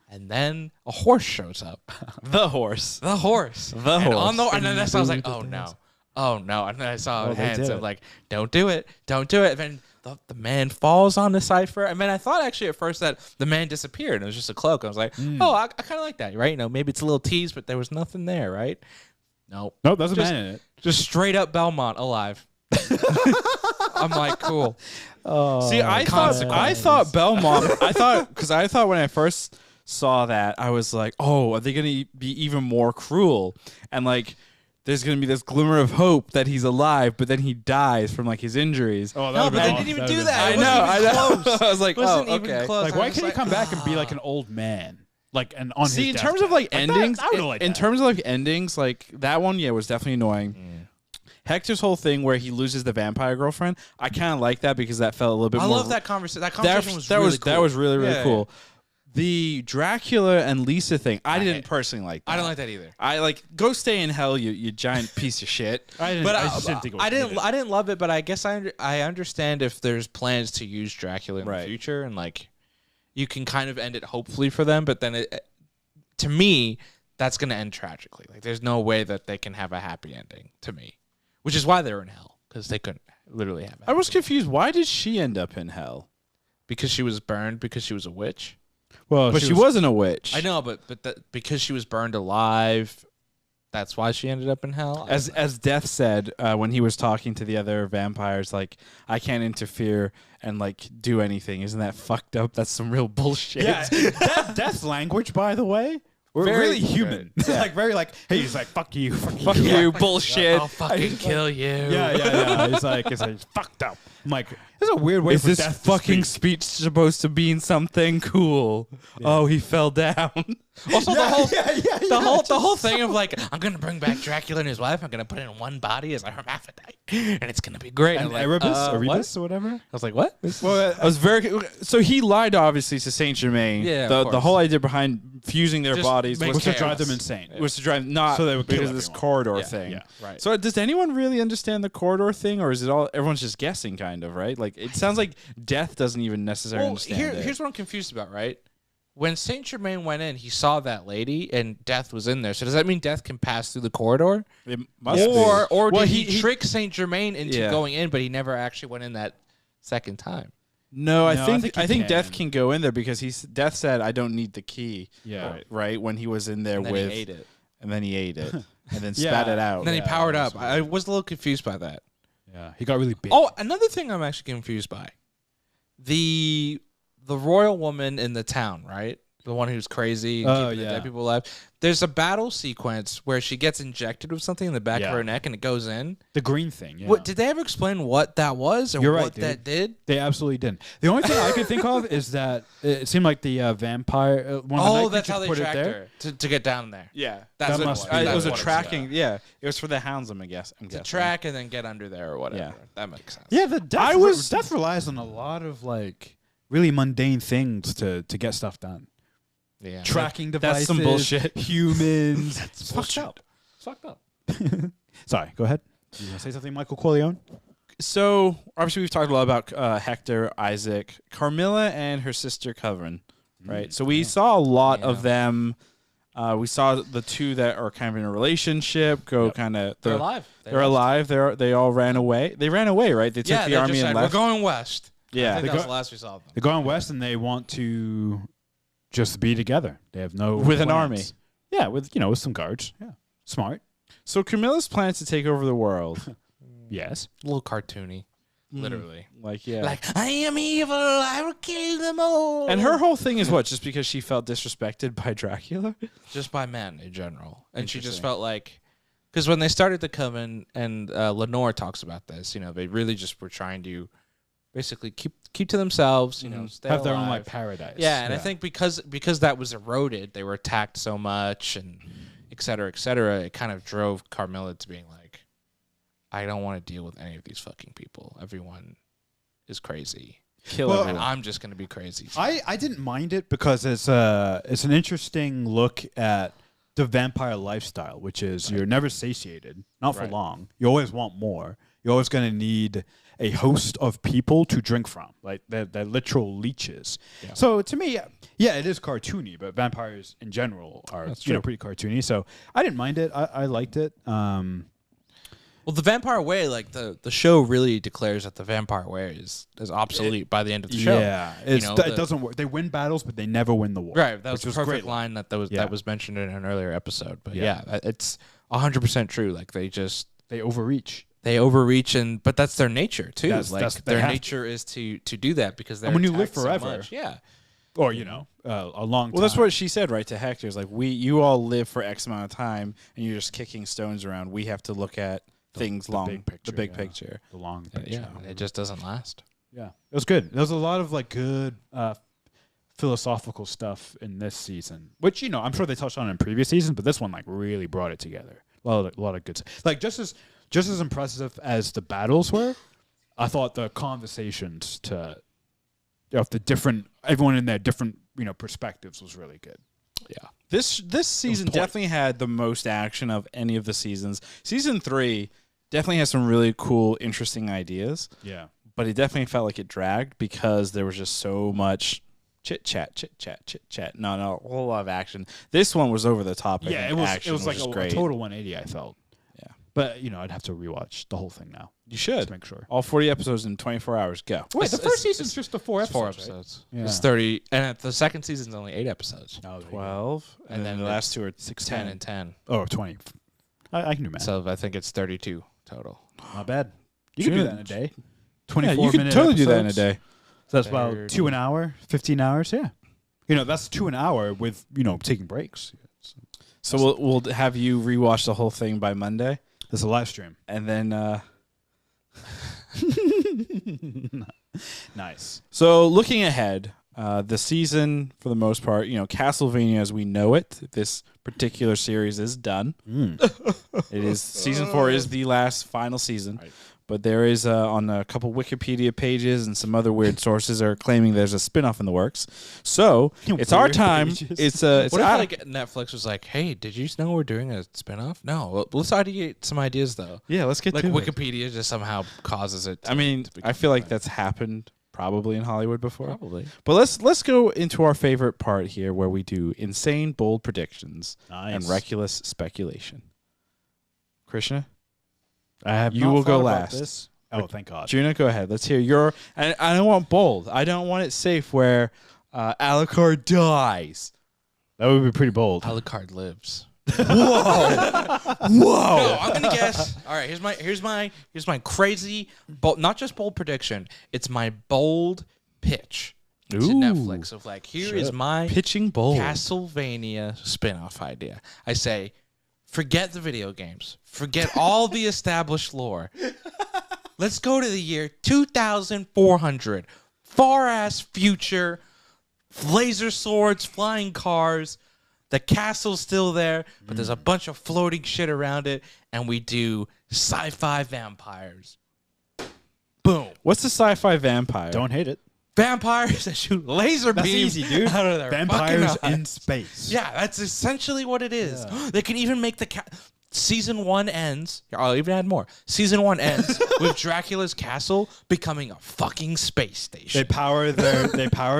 Speaker 4: And then a horse shows up.
Speaker 1: the horse.
Speaker 4: The horse.
Speaker 1: The
Speaker 4: and
Speaker 1: horse.
Speaker 4: and then that's I was like, oh no. Oh no. And then I saw
Speaker 2: Well, they
Speaker 4: hands.
Speaker 2: did
Speaker 4: I'm
Speaker 2: it.
Speaker 4: like, don't do it. Don't do it. And then the man falls on the Cypher. And then I thought actually at first that the man disappeared and it was just a cloak. I was like, oh, I kind of like that, right? You know, maybe it's a little tease, but there was nothing there, right? Nope.
Speaker 2: Nope, that's a
Speaker 4: Just-
Speaker 2: man in it.
Speaker 4: Just straight up Belmont alive. I'm like, cool.
Speaker 1: See, I thought Belmont. I thought when I first saw that, I was like, oh, are they gonna be even more cruel? And like, there's gonna be this glimmer of hope that he's alive, but then he dies from like his injuries.
Speaker 2: Oh,
Speaker 4: No, but they didn't even do that.
Speaker 1: I
Speaker 4: It
Speaker 1: know.
Speaker 4: wasn't
Speaker 1: I
Speaker 4: even
Speaker 1: know.
Speaker 4: close.
Speaker 1: I was like,
Speaker 4: Wasn't
Speaker 1: oh,
Speaker 4: even
Speaker 1: okay.
Speaker 4: close.
Speaker 2: Like,
Speaker 4: I
Speaker 2: why
Speaker 4: was
Speaker 2: can't he
Speaker 4: like,
Speaker 2: come back and be like an old man? Like, and on
Speaker 1: See,
Speaker 2: his
Speaker 1: in terms of
Speaker 2: deathbed?
Speaker 1: like
Speaker 2: that-
Speaker 1: endings,
Speaker 2: I would like
Speaker 1: in
Speaker 2: that.
Speaker 1: terms of like endings, like that one, yeah, was definitely annoying. Hector's whole thing where he loses the vampire girlfriend, I kind of like that because that felt a little bit
Speaker 4: I
Speaker 1: more.
Speaker 4: love that conversation. That conversation was
Speaker 1: that
Speaker 4: really
Speaker 1: was
Speaker 4: cool.
Speaker 1: that was really really
Speaker 4: Yeah,
Speaker 1: cool. The Dracula and Lisa thing, I didn't personally like. That.
Speaker 4: I don't like that either.
Speaker 1: I like go stay in hell, you giant piece of shit.
Speaker 2: I just didn't think it was
Speaker 4: I didn't.
Speaker 2: needed.
Speaker 4: I didn't love it, but I guess I understand if there's plans to use Dracula in the
Speaker 1: Right.
Speaker 4: future, and like you can kind of end it hopefully for them. But then, to me, that's going to end tragically. Like there's no way that they can have a happy ending. To me, which is why they're in hell because they couldn't literally have.
Speaker 1: I was confused. Why did she end up in hell?
Speaker 4: Because she was burned because she was a witch.
Speaker 2: Well,
Speaker 1: But she wasn't a witch.
Speaker 4: I know, but because she was burned alive, that's why she ended up in hell.
Speaker 1: As Death said when he was talking to the other vampires, like I can't interfere and like do anything. Isn't that fucked up? That's some real bullshit.
Speaker 2: Yeah, Death's language, by the way, we're
Speaker 1: Very-
Speaker 2: really human. Like very like, hey, he's like, fuck you,
Speaker 1: Fuck you, bullshit.
Speaker 4: I'll fucking kill you.
Speaker 2: Yeah. He's like, it's fucked up. I'm like, there's a weird way
Speaker 1: Is
Speaker 2: for
Speaker 1: this
Speaker 2: Death
Speaker 1: fucking
Speaker 2: to speak.
Speaker 1: speech supposed to mean something cool? Oh, he fell down.
Speaker 4: Also, the whole thing of like, I'm gonna bring back Dracula and his wife. I'm gonna put it in one body as a hermaphrodite, and it's gonna be great.
Speaker 2: And
Speaker 4: I'm like,
Speaker 2: Erebus,
Speaker 4: what?
Speaker 2: Erebus or whatever.
Speaker 4: I was like, what?
Speaker 1: I was very so he lied obviously to Saint Germain.
Speaker 4: Yeah,
Speaker 1: the
Speaker 4: of course.
Speaker 1: whole idea behind fusing their
Speaker 4: Just
Speaker 1: bodies
Speaker 4: make
Speaker 1: was
Speaker 2: Was to drive
Speaker 4: chaos.
Speaker 2: them insane.
Speaker 1: was to drive not
Speaker 2: So they would kill
Speaker 1: because of this
Speaker 2: everyone.
Speaker 1: corridor
Speaker 4: Yeah,
Speaker 1: thing.
Speaker 2: yeah, right.
Speaker 1: So does anyone really understand the corridor thing, or is it all everyone's just guessing, kind of, right? Like it sounds like Death doesn't even necessarily understand it.
Speaker 4: Here's what I'm confused about, right? When Saint Germain went in, he saw that lady, and Death was in there. So does that mean Death can pass through the corridor,
Speaker 1: It must
Speaker 4: or
Speaker 1: be.
Speaker 4: did
Speaker 1: Well,
Speaker 4: he trick Saint Germain into
Speaker 1: Yeah.
Speaker 4: going in, but he never actually went in that second time?
Speaker 1: No, I
Speaker 2: No,
Speaker 1: think
Speaker 2: I think he
Speaker 1: Death
Speaker 2: can.
Speaker 1: can go in there because Death said I don't need the key.
Speaker 2: Yeah.
Speaker 1: Right when he was in there
Speaker 4: And then
Speaker 1: with
Speaker 4: he ate it.
Speaker 1: and then he ate it and then
Speaker 2: Yeah.
Speaker 1: spat it out.
Speaker 4: And then he
Speaker 2: Yeah,
Speaker 4: powered
Speaker 2: that was
Speaker 4: up. I was a little confused by that.
Speaker 2: Yeah, he got really big.
Speaker 4: Oh, another thing I'm actually confused by. The royal woman in the town, right? The one who's crazy and
Speaker 2: Oh,
Speaker 4: keeping the
Speaker 2: yeah.
Speaker 4: dead people alive. There's a battle sequence where she gets injected with something in the back
Speaker 2: Yeah.
Speaker 4: of her neck and it goes in.
Speaker 2: The green thing. Yeah.
Speaker 4: What did they ever explain what that was or
Speaker 2: You're right,
Speaker 4: what
Speaker 2: dude.
Speaker 4: that did?
Speaker 2: They absolutely didn't. The only thing I could think of is that it seemed like the vampire. One of the
Speaker 4: Oh,
Speaker 2: night
Speaker 4: that's how
Speaker 2: creatures
Speaker 4: they
Speaker 2: put it
Speaker 4: tracked
Speaker 2: there.
Speaker 4: her to get down there.
Speaker 1: Yeah,
Speaker 4: That's
Speaker 2: That
Speaker 4: what
Speaker 2: must
Speaker 4: it
Speaker 2: be
Speaker 4: was.
Speaker 1: it
Speaker 2: That's
Speaker 1: was a
Speaker 2: what
Speaker 1: tracking. Yeah, it was for the hounds. I'm guessing.
Speaker 4: To track and then get under there or whatever.
Speaker 1: Yeah.
Speaker 4: That makes sense.
Speaker 2: Yeah, the death.
Speaker 1: I was-
Speaker 2: Death relies on a lot of like really mundane things to get stuff done.
Speaker 4: Yeah.
Speaker 2: tracking
Speaker 1: That's
Speaker 2: devices.
Speaker 1: some bullshit.
Speaker 2: Humans. It's fucked up. It's fucked up. Sorry, go ahead. You want to say something, Michael Corleone?
Speaker 1: So obviously we've talked a lot about Hector, Isaac, Carmilla, and her sister Coven, right? So we saw a lot of them. We saw the two that are kind of in a relationship go kind of.
Speaker 4: They're alive.
Speaker 1: They're alive. They all ran away. They ran away, right? They took the army and left.
Speaker 4: We're going west.
Speaker 1: Yeah.
Speaker 4: I think
Speaker 2: They
Speaker 4: that was
Speaker 2: go-
Speaker 4: the last we saw of them.
Speaker 2: They're going west, and they want to just be together. They have no
Speaker 1: With an
Speaker 2: plans.
Speaker 1: army.
Speaker 2: Yeah, with some guards. Yeah, smart.
Speaker 1: So Camilla's plans to take over the world.
Speaker 2: Yes.
Speaker 4: A little cartoony, literally.
Speaker 1: Like, yeah.
Speaker 4: Like, I am evil. I will kill them all.
Speaker 1: And her whole thing is what? Just because she felt disrespected by Dracula?
Speaker 4: Just by men in general. And she just felt like, because when they started the Coven, and Lenore talks about this, they really just were trying to basically keep to themselves, stay
Speaker 2: Have their own
Speaker 4: alive.
Speaker 2: like paradise.
Speaker 4: Yeah, and I think because that was eroded, they were attacked so much, and et cetera, it kind of drove Carmilla to being like, I don't want to deal with any of these fucking people. Everyone is crazy.
Speaker 1: Kill
Speaker 4: And
Speaker 1: everyone.
Speaker 4: I'm just going to be crazy.
Speaker 2: I didn't mind it because it's an interesting look at the vampire lifestyle, which is you're never satiated, not for long. You always want more. You're always going to need a host of people to drink from, like they're literal leeches. Yeah. So to me, yeah, it is cartoony, but vampires in general are pretty cartoony. So I didn't mind it. I liked it.
Speaker 4: Well, the Vampire Way, like the show really declares that the Vampire Way is obsolete by the end of the show.
Speaker 2: Yeah, it doesn't work. They win battles, but they never win the war.
Speaker 4: Right, that was
Speaker 2: which
Speaker 4: a perfect
Speaker 2: great
Speaker 4: line that was mentioned in an earlier episode. But yeah, it's 100% true. Like
Speaker 2: They overreach.
Speaker 4: they overreach, but that's their nature too.
Speaker 2: That's- they
Speaker 4: their
Speaker 2: have
Speaker 4: nature is to do that because they're
Speaker 2: And when you live
Speaker 4: attacked so
Speaker 2: forever-
Speaker 4: much. Yeah.
Speaker 2: Or, a long time.
Speaker 1: Well, that's what she said, right, to Hector. It's like, you all live for X amount of time, and you're just kicking stones around. We have to look at things long,
Speaker 2: big picture,
Speaker 1: the big
Speaker 2: yeah.
Speaker 1: picture.
Speaker 2: The long picture.
Speaker 4: Yeah, and it just doesn't last.
Speaker 2: Yeah. It was good. There was a lot of like good philosophical stuff in this season, which, I'm sure they touched on in previous seasons, but this one like really brought it together. A lot of good stuff. Like just as impressive as the battles were, I thought the conversations of the different, everyone in their different, perspectives was really good.
Speaker 1: Yeah. This season definitely had the most action of any of the seasons. Season 3 definitely has some really cool, interesting ideas.
Speaker 2: Yeah.
Speaker 1: But it definitely felt like it dragged because there was just so much chit chat. Not a whole lot of action. This one was over the top.
Speaker 2: Yeah,
Speaker 1: it was
Speaker 2: like
Speaker 1: just
Speaker 2: a
Speaker 1: great.
Speaker 2: total 180, I felt.
Speaker 1: Yeah.
Speaker 2: But, I'd have to rewatch the whole thing now.
Speaker 1: You should
Speaker 2: to make sure.
Speaker 1: All 40 episodes in 24 hours. Go.
Speaker 2: Wait, the first season's just the four
Speaker 4: It's 4
Speaker 2: episodes.
Speaker 4: episodes.
Speaker 2: Right?
Speaker 4: It's 30, and the second season's only 8 episodes.
Speaker 2: No,
Speaker 1: 12, and then the last two are
Speaker 4: 10 and 10.
Speaker 2: Oh, 20. I can do math.
Speaker 4: So I think it's 32 total.
Speaker 2: Not bad. You can do that in a day. 24
Speaker 1: Yeah, you could
Speaker 2: minute
Speaker 1: totally do that in a
Speaker 2: episodes.
Speaker 1: day.
Speaker 2: So that's about 2 an hour, 15 hours. Yeah. That's 2 an hour with, taking breaks.
Speaker 1: So we'll have you rewatch the whole thing by Monday,
Speaker 2: There's a live stream.
Speaker 1: and then
Speaker 2: Nice.
Speaker 1: so looking ahead, the season for the most part, Castlevania as we know it, this particular series is done. It is season 4 is the last final season.
Speaker 2: Right.
Speaker 1: But there is on a couple Wikipedia pages and some other weird sources are claiming there's a spin-off in the works. So it's our
Speaker 2: Weird
Speaker 1: time.
Speaker 2: pages.
Speaker 1: It's
Speaker 4: What if
Speaker 1: out-
Speaker 4: like Netflix was like, "Hey, did you know we're doing a spinoff?" No, let's ideate some ideas though.
Speaker 1: yeah. Let's get
Speaker 4: Like
Speaker 1: to it.
Speaker 4: Wikipedia just somehow causes it.
Speaker 1: I mean,
Speaker 4: to
Speaker 1: I feel like that's happened probably in Hollywood before.
Speaker 4: probably.
Speaker 1: But let's go into our favorite part here, where we do insane, bold predictions and
Speaker 2: Nice.
Speaker 1: reckless speculation. Krishna,
Speaker 2: I have
Speaker 1: You
Speaker 2: not
Speaker 1: will go
Speaker 2: thought about
Speaker 1: last.
Speaker 2: this. Oh, thank God.
Speaker 1: Juna, go ahead. Let's hear your. And I don't want bold. I don't want it safe where Alucard dies.
Speaker 2: That would be pretty bold.
Speaker 4: Alucard lives.
Speaker 1: Whoa!
Speaker 4: No, I'm gonna guess. All right, here's my crazy, bold, not just bold prediction. It's my bold pitch to Netflix of like, here is my
Speaker 1: Pitching bold.
Speaker 4: Castlevania spin-off idea. I say, forget the video games. Forget all the established lore. Let's go to the year 2400. Far-ass future. Laser swords, flying cars. The castle's still there, but there's a bunch of floating shit around it, and we do sci-fi vampires. Boom.
Speaker 1: What's the sci-fi vampire?
Speaker 2: Don't hate it.
Speaker 4: vampires that shoot laser
Speaker 2: That's
Speaker 4: beams
Speaker 2: easy, dude.
Speaker 4: out of their
Speaker 2: Vampires
Speaker 4: fucking
Speaker 2: in
Speaker 4: eyes.
Speaker 2: space.
Speaker 4: Yeah, that's essentially what it is.
Speaker 2: Yeah.
Speaker 4: They can even make season 1 ends. I'll even add more. Season 1 ends with Dracula's castle becoming a fucking space station.
Speaker 2: They power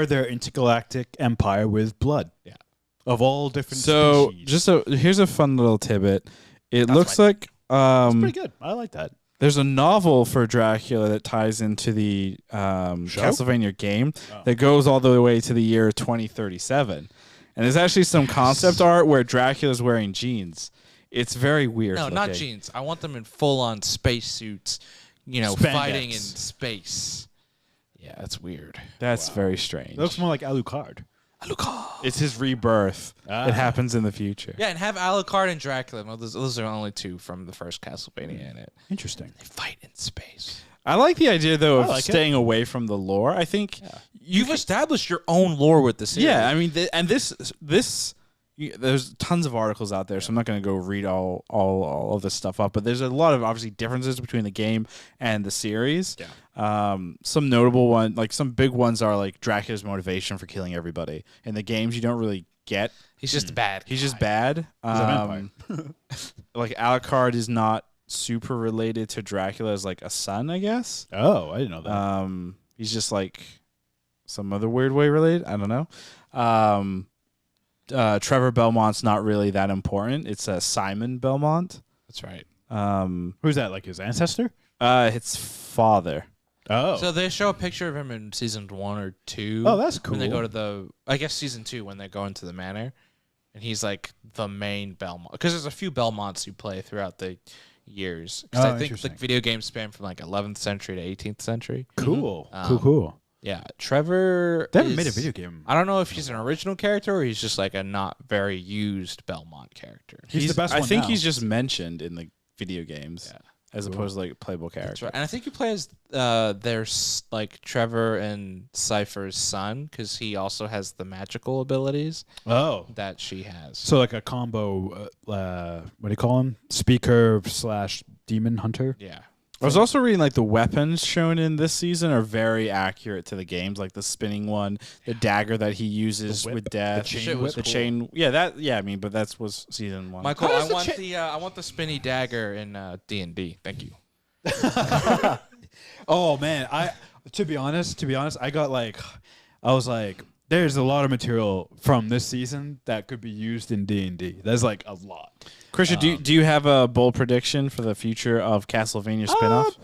Speaker 2: their intergalactic empire with blood.
Speaker 4: Yeah.
Speaker 2: Of all different
Speaker 1: So
Speaker 2: species.
Speaker 1: here's a fun little tidbit. It looks like
Speaker 2: Pretty good. I like that.
Speaker 1: there's a novel for Dracula that ties into the Castlevania game that goes all the way to the year 2037. And there's actually some concept art where Dracula's wearing jeans. It's very weird.
Speaker 4: No, not
Speaker 1: looking.
Speaker 4: jeans. I want them in full-on space suits,
Speaker 2: Spandex.
Speaker 4: fighting in space. Yeah, that's weird.
Speaker 1: That's very strange.
Speaker 2: It looks more like Alucard.
Speaker 1: It's his rebirth. It happens in the future.
Speaker 4: Yeah, and have Alucard and Dracula. Well, those are only 2 from the first Castlevania in it.
Speaker 2: Interesting.
Speaker 4: They fight in space.
Speaker 1: I like the idea, though, of
Speaker 2: like it.
Speaker 1: staying away from the lore. I think
Speaker 4: You've established your own lore with the series.
Speaker 1: Yeah, I mean, there's tons of articles out there, so I'm not going to go read all of this stuff up. But there's a lot of obviously differences between the game and the series.
Speaker 2: Yeah.
Speaker 1: Some notable one, like some big ones, are like Dracula's motivation for killing everybody. In the games, you don't really get.
Speaker 4: He's just bad.
Speaker 1: He's just bad.
Speaker 2: He's a vampire.
Speaker 1: Like Alucard is not super related to Dracula as like a son, I guess.
Speaker 2: Oh, I didn't know that.
Speaker 1: He's just like some other weird way related. I don't know. Trevor Belmont's not really that important. It's Simon Belmont.
Speaker 4: That's right.
Speaker 2: Who's that? Like his ancestor?
Speaker 1: His father.
Speaker 2: Oh.
Speaker 4: So they show a picture of him in season 1 or 2.
Speaker 2: Oh, that's cool.
Speaker 4: When they go to I guess season 2 when they go into the manor, and he's like the main Belmont, because there's a few Belmonts you play throughout the years. Because I think
Speaker 2: interesting.
Speaker 4: like video games span from like 11th century to 18th century.
Speaker 2: Cool.
Speaker 4: Mhm.
Speaker 2: Cool.
Speaker 4: Yeah, Trevor.
Speaker 2: They haven't made a video game.
Speaker 4: I don't know if he's an original character or he's just like a not very used Belmont character.
Speaker 2: He's the best
Speaker 1: I
Speaker 2: one
Speaker 1: think
Speaker 2: now.
Speaker 1: he's just mentioned in the video games.
Speaker 4: Yeah.
Speaker 1: As opposed to like a playable character.
Speaker 4: That's right. And I think you play as like Trevor and Cypher's son, because he also has the magical abilities
Speaker 2: Oh.
Speaker 4: that she has.
Speaker 2: So like a combo, what do you call him? Speaker / demon hunter?
Speaker 4: Yeah.
Speaker 1: I was also reading like the weapons shown in this season are very accurate to the games, like the spinning one, the dagger that he uses
Speaker 2: whip,
Speaker 1: with death,
Speaker 2: the chain
Speaker 4: Shit was
Speaker 1: the
Speaker 4: cool.
Speaker 1: chain. Yeah, I mean, but that was season 1.
Speaker 4: Michael,
Speaker 2: How
Speaker 4: I
Speaker 2: does the
Speaker 4: want I want the spinny dagger in D&D. Thank you.
Speaker 2: Oh man, to be honest, I was like, there's a lot of material from this season that could be used in D&D. There's like a lot.
Speaker 1: Christian, do you have a bold prediction for the future of Castlevania spinoff?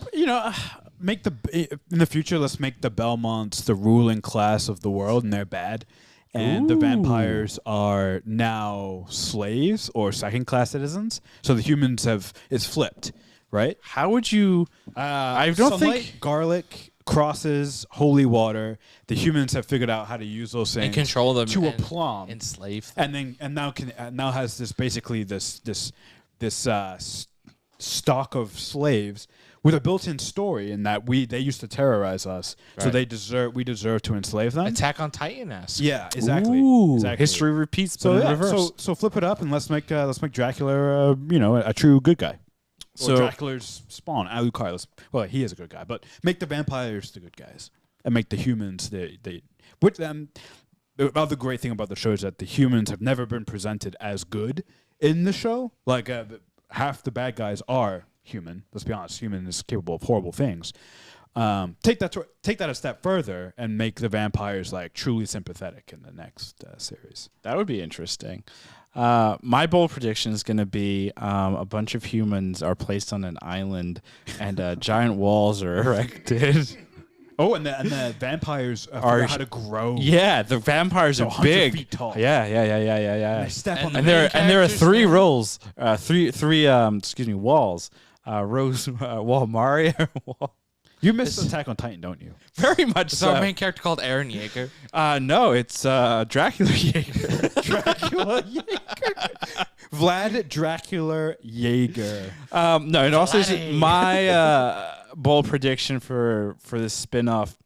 Speaker 2: In the future, let's make the Belmonts the ruling class of the world, and they're bad. And the vampires are now slaves or second-class citizens. So the humans it's flipped, right?
Speaker 1: How would you? I don't
Speaker 2: Sunlight,
Speaker 1: think.
Speaker 2: garlic, crosses, holy water. The humans have figured out how to use those things
Speaker 4: And control them
Speaker 2: to a
Speaker 4: and
Speaker 2: plum,
Speaker 4: enslave them.
Speaker 2: and now has this basically this stock of slaves with a built-in story in that they used to terrorize us, so
Speaker 4: Right.
Speaker 2: we deserve to enslave them.
Speaker 4: Attack on Titan-esque.
Speaker 2: Yeah, exactly.
Speaker 1: Ooh,
Speaker 2: Exactly.
Speaker 1: history repeats, but
Speaker 2: So
Speaker 1: in
Speaker 2: yeah,
Speaker 1: reverse.
Speaker 2: so flip it up and let's make Dracula a true good guy.
Speaker 1: So-
Speaker 2: Or Dracula's spawn, Alucard. He is a good guy, but make the vampires the good guys and make the humans with them. The other great thing about the show is that the humans have never been presented as good in the show. Like half the bad guys are human. Let's be honest, human is capable of horrible things. Take that a step further and make the vampires like truly sympathetic in the next series.
Speaker 1: That would be interesting. My bold prediction is going to be a bunch of humans are placed on an island and giant walls are erected.
Speaker 2: Oh, and the vampires figure how to grow.
Speaker 1: Yeah, the vampires
Speaker 2: So
Speaker 1: are
Speaker 2: 100
Speaker 1: big.
Speaker 2: feet tall.
Speaker 1: Yeah.
Speaker 2: They step on
Speaker 4: And
Speaker 2: the
Speaker 1: And
Speaker 4: main
Speaker 1: there are
Speaker 4: character's
Speaker 1: 3
Speaker 4: name?
Speaker 1: roles, three walls. Rose wall Mario wall.
Speaker 2: You missed Attack on Titan, don't you?
Speaker 1: Very much
Speaker 4: Is our
Speaker 1: so.
Speaker 4: main character called Aaron Yeager?
Speaker 1: No, it's Dracula Yeager.
Speaker 2: Dracula Yeager. Vlad Dracula Yeager.
Speaker 1: No, and also my bold prediction for this spin-off,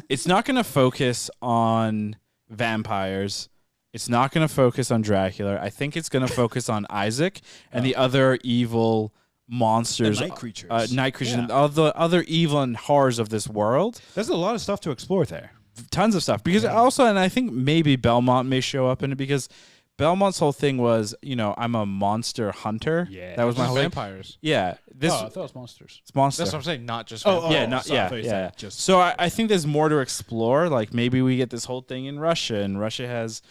Speaker 1: it's not going to focus on vampires. It's not going to focus on Dracula. I think it's going to focus on Isaac and the other evil monsters,
Speaker 2: The night creatures.
Speaker 1: and all the other evil and horrors of this world.
Speaker 2: There's a lot of stuff to explore there.
Speaker 1: Tons of stuff. Because also, and I think maybe Belmont may show up in it because Belmont's whole thing was, I'm a monster hunter.
Speaker 2: Yeah.
Speaker 1: That was my whole thing.
Speaker 4: vampires.
Speaker 1: Yeah.
Speaker 2: I thought it was monsters.
Speaker 1: It's monster.
Speaker 4: That's what I'm saying. Not just
Speaker 2: Oh,
Speaker 4: vampires.
Speaker 2: sorry, I thought you said just-
Speaker 1: So I think there's more to explore. Like maybe we get this whole thing in Russia, and Russia has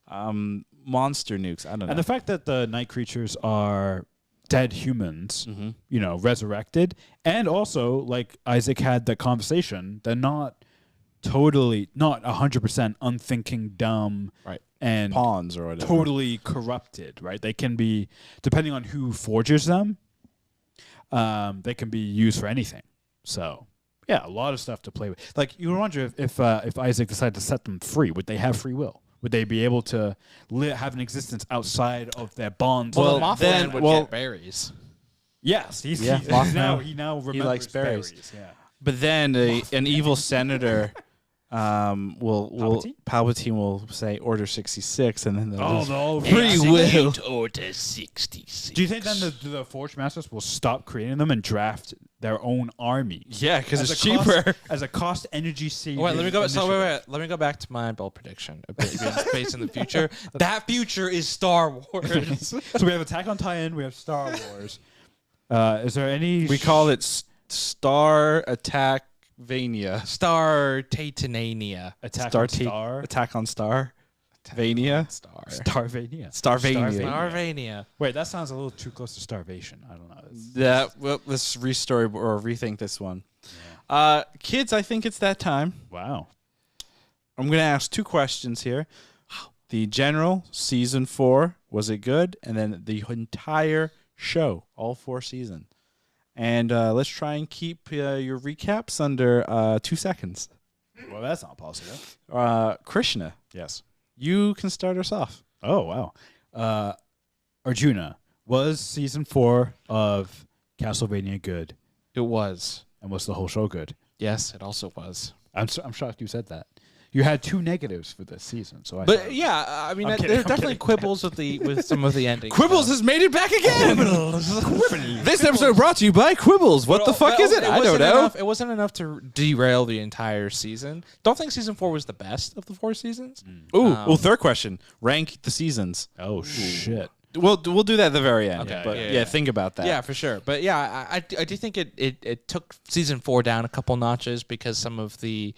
Speaker 1: monster nukes. I don't know.
Speaker 2: And the fact that the night creatures are dead humans,
Speaker 1: Mm-hmm.
Speaker 2: Resurrected, and also like Isaac had the conversation, they're not 100% unthinking, dumb,
Speaker 1: right.
Speaker 2: and
Speaker 1: Pawns or whatever.
Speaker 2: totally corrupted, right? They can be, depending on who forges them, they can be used for anything. So, yeah, a lot of stuff to play with. Like, you wonder if Isaac decided to set them free, would they have free will? Would they be able to have an existence outside of their bonds?
Speaker 4: Well,
Speaker 1: Well,
Speaker 4: Mothman
Speaker 1: then-
Speaker 4: would
Speaker 1: well-
Speaker 4: get berries.
Speaker 2: Yes, he
Speaker 1: Mothman.
Speaker 2: now remembers
Speaker 1: likes berries.
Speaker 2: Yeah.
Speaker 1: But then an evil senator Palpatine will say Order 66, and then free will.
Speaker 4: Order 66.
Speaker 2: Do you think then the Forge Masters will stop creating them and draft their own army?
Speaker 1: Yeah, because
Speaker 2: As
Speaker 1: it's
Speaker 2: a cost-
Speaker 1: cheaper.
Speaker 2: as a cost energy saving.
Speaker 4: Wait, let me go.
Speaker 2: initiative.
Speaker 4: Let me go back to my bold prediction. A bit based in the future. That future is Star Wars.
Speaker 2: So we have Attack on Titan. We have Star Wars. Is there any?
Speaker 1: We call it Star Attack Vania.
Speaker 4: Star Titanania.
Speaker 2: Attack
Speaker 1: Star
Speaker 2: on
Speaker 1: T-
Speaker 2: Star.
Speaker 1: Attack on Star. Vania.
Speaker 4: Star.
Speaker 2: Starvania.
Speaker 1: Starvania.
Speaker 4: Starvania.
Speaker 2: Wait, that sounds a little too close to starvation. I don't know.
Speaker 1: Well, let's restore or rethink this one. Kids, I think it's that time.
Speaker 2: Wow.
Speaker 1: I'm going to ask 2 questions here. The general, season 4, was it good? And then the entire show, all 4 seasons. And let's try and keep your recaps under 2 seconds.
Speaker 2: Well, that's not possible.
Speaker 1: Krishna,
Speaker 2: Yes.
Speaker 1: you can start us off.
Speaker 2: Oh wow. Arjuna, was season 4 of Castlevania good,
Speaker 4: It was.
Speaker 2: and was the whole show good?
Speaker 4: Yes, it also was.
Speaker 2: I'm shocked you said that. You had 2 negatives for this season, so I.
Speaker 4: But
Speaker 2: thought-
Speaker 4: yeah, I mean,
Speaker 2: I'm kidding,
Speaker 4: there's
Speaker 2: I'm
Speaker 4: definitely
Speaker 2: kidding.
Speaker 4: quibbles with some of the endings.
Speaker 1: Quibbles has made it back again. This episode brought to you by Quibbles. What the fuck is it? I don't know.
Speaker 4: It wasn't enough to derail the entire season. Don't think season 4 was the best of the 4 seasons.
Speaker 1: Ooh, third question. Rank the seasons.
Speaker 2: oh shit.
Speaker 1: We'll do that at the very end.
Speaker 4: Okay,
Speaker 1: but
Speaker 4: yeah.
Speaker 1: think about that.
Speaker 4: Yeah, for sure. But yeah, I do think it took season 4 down a couple notches because some of the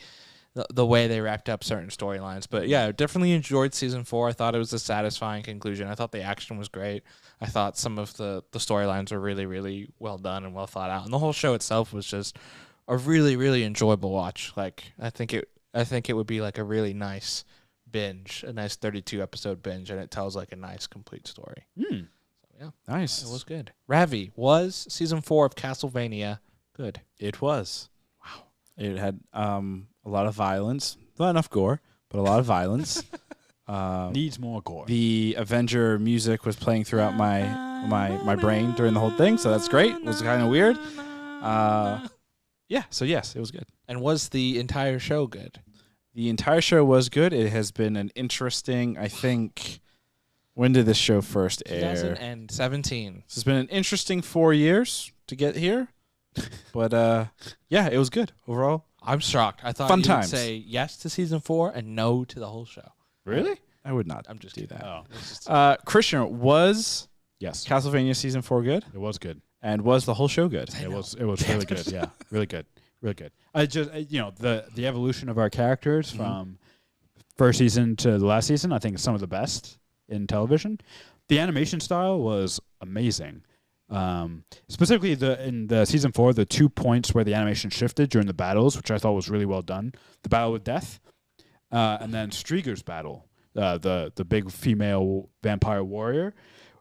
Speaker 4: way they wrapped up certain storylines. But yeah, definitely enjoyed season 4. I thought it was a satisfying conclusion. I thought the action was great. I thought some of the storylines were really, really well done and well thought out. And the whole show itself was just a really, really enjoyable watch. Like I think it would be like a really nice binge, a nice 32 episode binge, and it tells like a nice complete story. So yeah,
Speaker 1: Nice.
Speaker 4: it was good. Ravi, was season 4 of Castlevania good?
Speaker 1: It was. Wow. It had a lot of violence. Not enough gore, but a lot of violence.
Speaker 2: Needs more gore.
Speaker 1: The Avenger music was playing throughout my brain during the whole thing, so that's great. It was kind of weird. Yeah, so yes, it was good.
Speaker 4: And was the entire show good?
Speaker 1: The entire show was good. It has been an interesting, I think, when did this show first air?
Speaker 4: 2017.
Speaker 1: This has been an interesting 4 years to get here. But yeah, it was good overall.
Speaker 4: I'm shocked. I thought
Speaker 1: Fun
Speaker 4: you
Speaker 1: times.
Speaker 4: would say yes to season 4 and no to the whole show.
Speaker 2: Really?
Speaker 1: I would not
Speaker 4: I'm just
Speaker 1: do
Speaker 4: kidding.
Speaker 1: that.
Speaker 2: Oh.
Speaker 1: Christian, was
Speaker 2: Yes.
Speaker 1: Castlevania season 4 good?
Speaker 2: It was good.
Speaker 1: And was the whole show good?
Speaker 2: It was really good. Yeah, really good. Really good. I just the evolution of our characters from first season to the last season, I think is some of the best in television. The animation style was amazing. Specifically in the season 4, the 2 points where the animation shifted during the battles, which I thought was really well done. The battle with Death, and then Strieger's battle, the big female vampire warrior.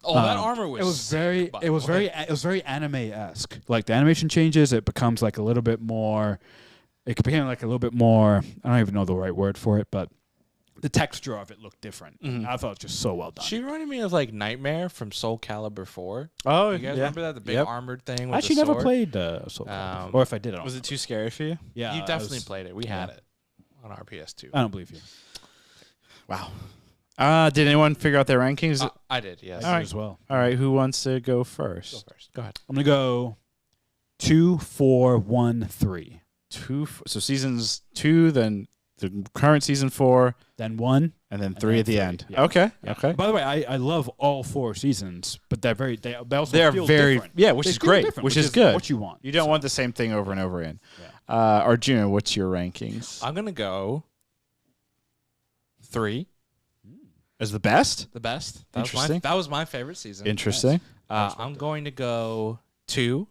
Speaker 4: Oh, that armor was.
Speaker 2: It was very anime-esque. Like the animation changes, it becomes like a little bit more. It became like a little bit more. I don't even know the right word for it, but the texture of it looked different. I thought it was just so well done.
Speaker 4: She reminded me of like Nightmare from Soul Calibur 4.
Speaker 1: Oh,
Speaker 4: You guys remember that? The big armored thing with
Speaker 2: I actually
Speaker 4: the
Speaker 2: never
Speaker 4: sword?
Speaker 2: played Soul Calibur. Or if I did, I don't
Speaker 1: Was
Speaker 2: know.
Speaker 1: it too scary for you?
Speaker 2: Yeah,
Speaker 4: You
Speaker 2: I
Speaker 4: definitely
Speaker 2: was-
Speaker 4: played it. We had it on our PS2.
Speaker 2: I don't believe you.
Speaker 1: Wow. Did anyone figure out their rankings?
Speaker 4: I did, yes.
Speaker 1: All right.
Speaker 2: as well.
Speaker 1: All right, who wants to go first?
Speaker 4: Go first. Go ahead.
Speaker 2: I'm gonna go 2, 4, 1, 3.
Speaker 1: So seasons 2, then the current season 4,
Speaker 2: Then 1.
Speaker 1: and then 3 at the
Speaker 2: three,
Speaker 1: end.
Speaker 2: yeah.
Speaker 1: Okay.
Speaker 2: Yeah.
Speaker 1: Okay.
Speaker 2: By the way, I love all 4 seasons, but they're very they also
Speaker 1: They're
Speaker 2: feel
Speaker 1: very
Speaker 2: different.
Speaker 1: which
Speaker 2: They
Speaker 1: is
Speaker 2: feel
Speaker 1: great,
Speaker 2: different,
Speaker 1: which is good.
Speaker 2: What you want.
Speaker 1: You don't want the same thing over and over again.
Speaker 2: Yeah.
Speaker 1: Arjuna, what's your rankings?
Speaker 4: I'm going to go 3.
Speaker 1: As the best?
Speaker 4: The best.
Speaker 1: Interesting.
Speaker 4: That was my favorite season.
Speaker 1: Interesting.
Speaker 4: I'm going to go 2.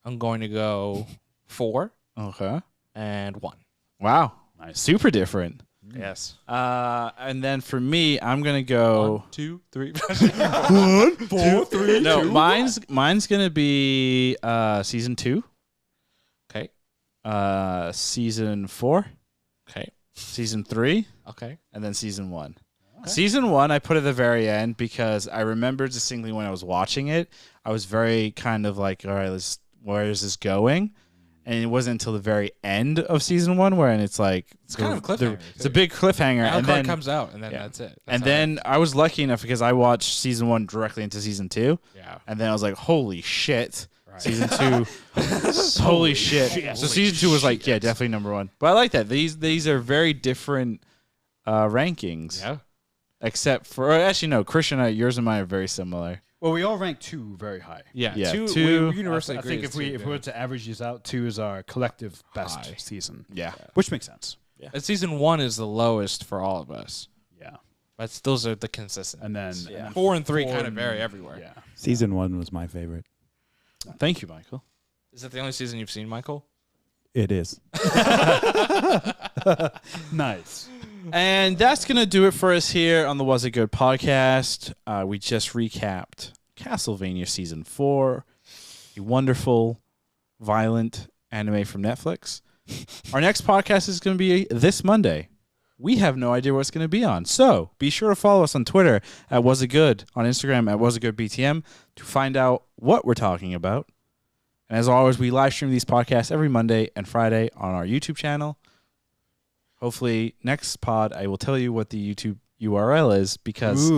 Speaker 4: I'm going to go 4
Speaker 1: Okay.
Speaker 4: and 1.
Speaker 1: Wow.
Speaker 2: Nice.
Speaker 1: Super different.
Speaker 4: Yes.
Speaker 1: And then for me, I'm gonna go
Speaker 4: 1, 2, 3.
Speaker 1: 1, 4, 3. No, mine's gonna be season 2,
Speaker 4: Okay.
Speaker 1: season 4,
Speaker 4: Okay.
Speaker 1: season 3,
Speaker 4: Okay.
Speaker 1: and then season 1. Season 1 I put at the very end because I remember distinctly when I was watching it, I was very kind of like, all right, where is this going? And it wasn't until the very end of season 1 where it's like
Speaker 4: It's kind of a cliffhanger.
Speaker 1: it's a big cliffhanger, and
Speaker 4: Alucard
Speaker 1: then
Speaker 4: comes out, and then
Speaker 1: yeah.
Speaker 4: that's it.
Speaker 1: and then I was lucky enough because I watched season 1 directly into season 2,
Speaker 4: Yeah.
Speaker 1: and then I was like, holy shit. Season 2, holy shit. So season 2 was like, yeah, definitely number 1. But I like that. These are very different rankings.
Speaker 4: Yeah.
Speaker 1: Except for, or actually no, Christian, yours and mine are very similar.
Speaker 2: Well, we all rank 2 very high.
Speaker 4: Yeah.
Speaker 1: Yeah,
Speaker 4: 2.
Speaker 1: 2.
Speaker 4: We universally
Speaker 2: I
Speaker 4: agree.
Speaker 2: think if we were to average these out, 2 is our collective best
Speaker 4: High.
Speaker 2: season.
Speaker 1: Yeah.
Speaker 2: Which makes sense.
Speaker 4: Season 1 is the lowest for all of us.
Speaker 2: Yeah.
Speaker 4: But those are the consistent.
Speaker 2: And then,
Speaker 3: Yeah.
Speaker 4: 4 and 3
Speaker 2: 4
Speaker 4: kind of
Speaker 2: and-
Speaker 4: vary everywhere.
Speaker 2: Yeah.
Speaker 3: Season 1 was my favorite.
Speaker 1: Thank you, Michael.
Speaker 4: Is that the only season you've seen, Michael?
Speaker 3: It is.
Speaker 2: Nice.
Speaker 1: And that's going to do it for us here on the Was It Good podcast. We just recapped Castlevania Season 4, a wonderful, violent anime from Netflix. Our next podcast is going to be this Monday. We have no idea what it's going to be on. So be sure to follow us on Twitter at Was It Good, on Instagram at Was It Good BTM to find out what we're talking about. And as always, we live stream these podcasts every Monday and Friday on our YouTube channel. Hopefully, next pod, I will tell you what the YouTube URL is because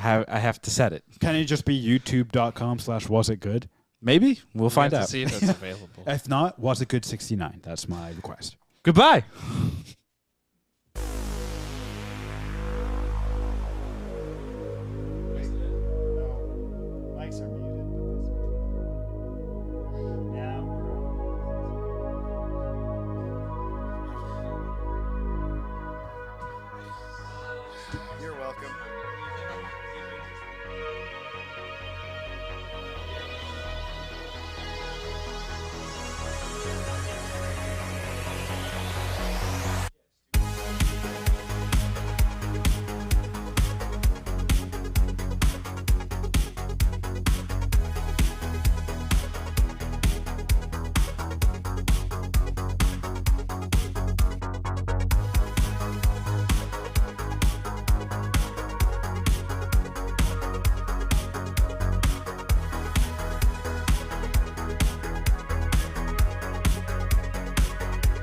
Speaker 1: I have to set it.
Speaker 2: Can it just be youtube.com/wasitgood?
Speaker 1: Maybe. We'll find
Speaker 4: have to
Speaker 1: out.
Speaker 4: see if that's available.
Speaker 2: If not, was it good 69? That's my request.
Speaker 1: Goodbye.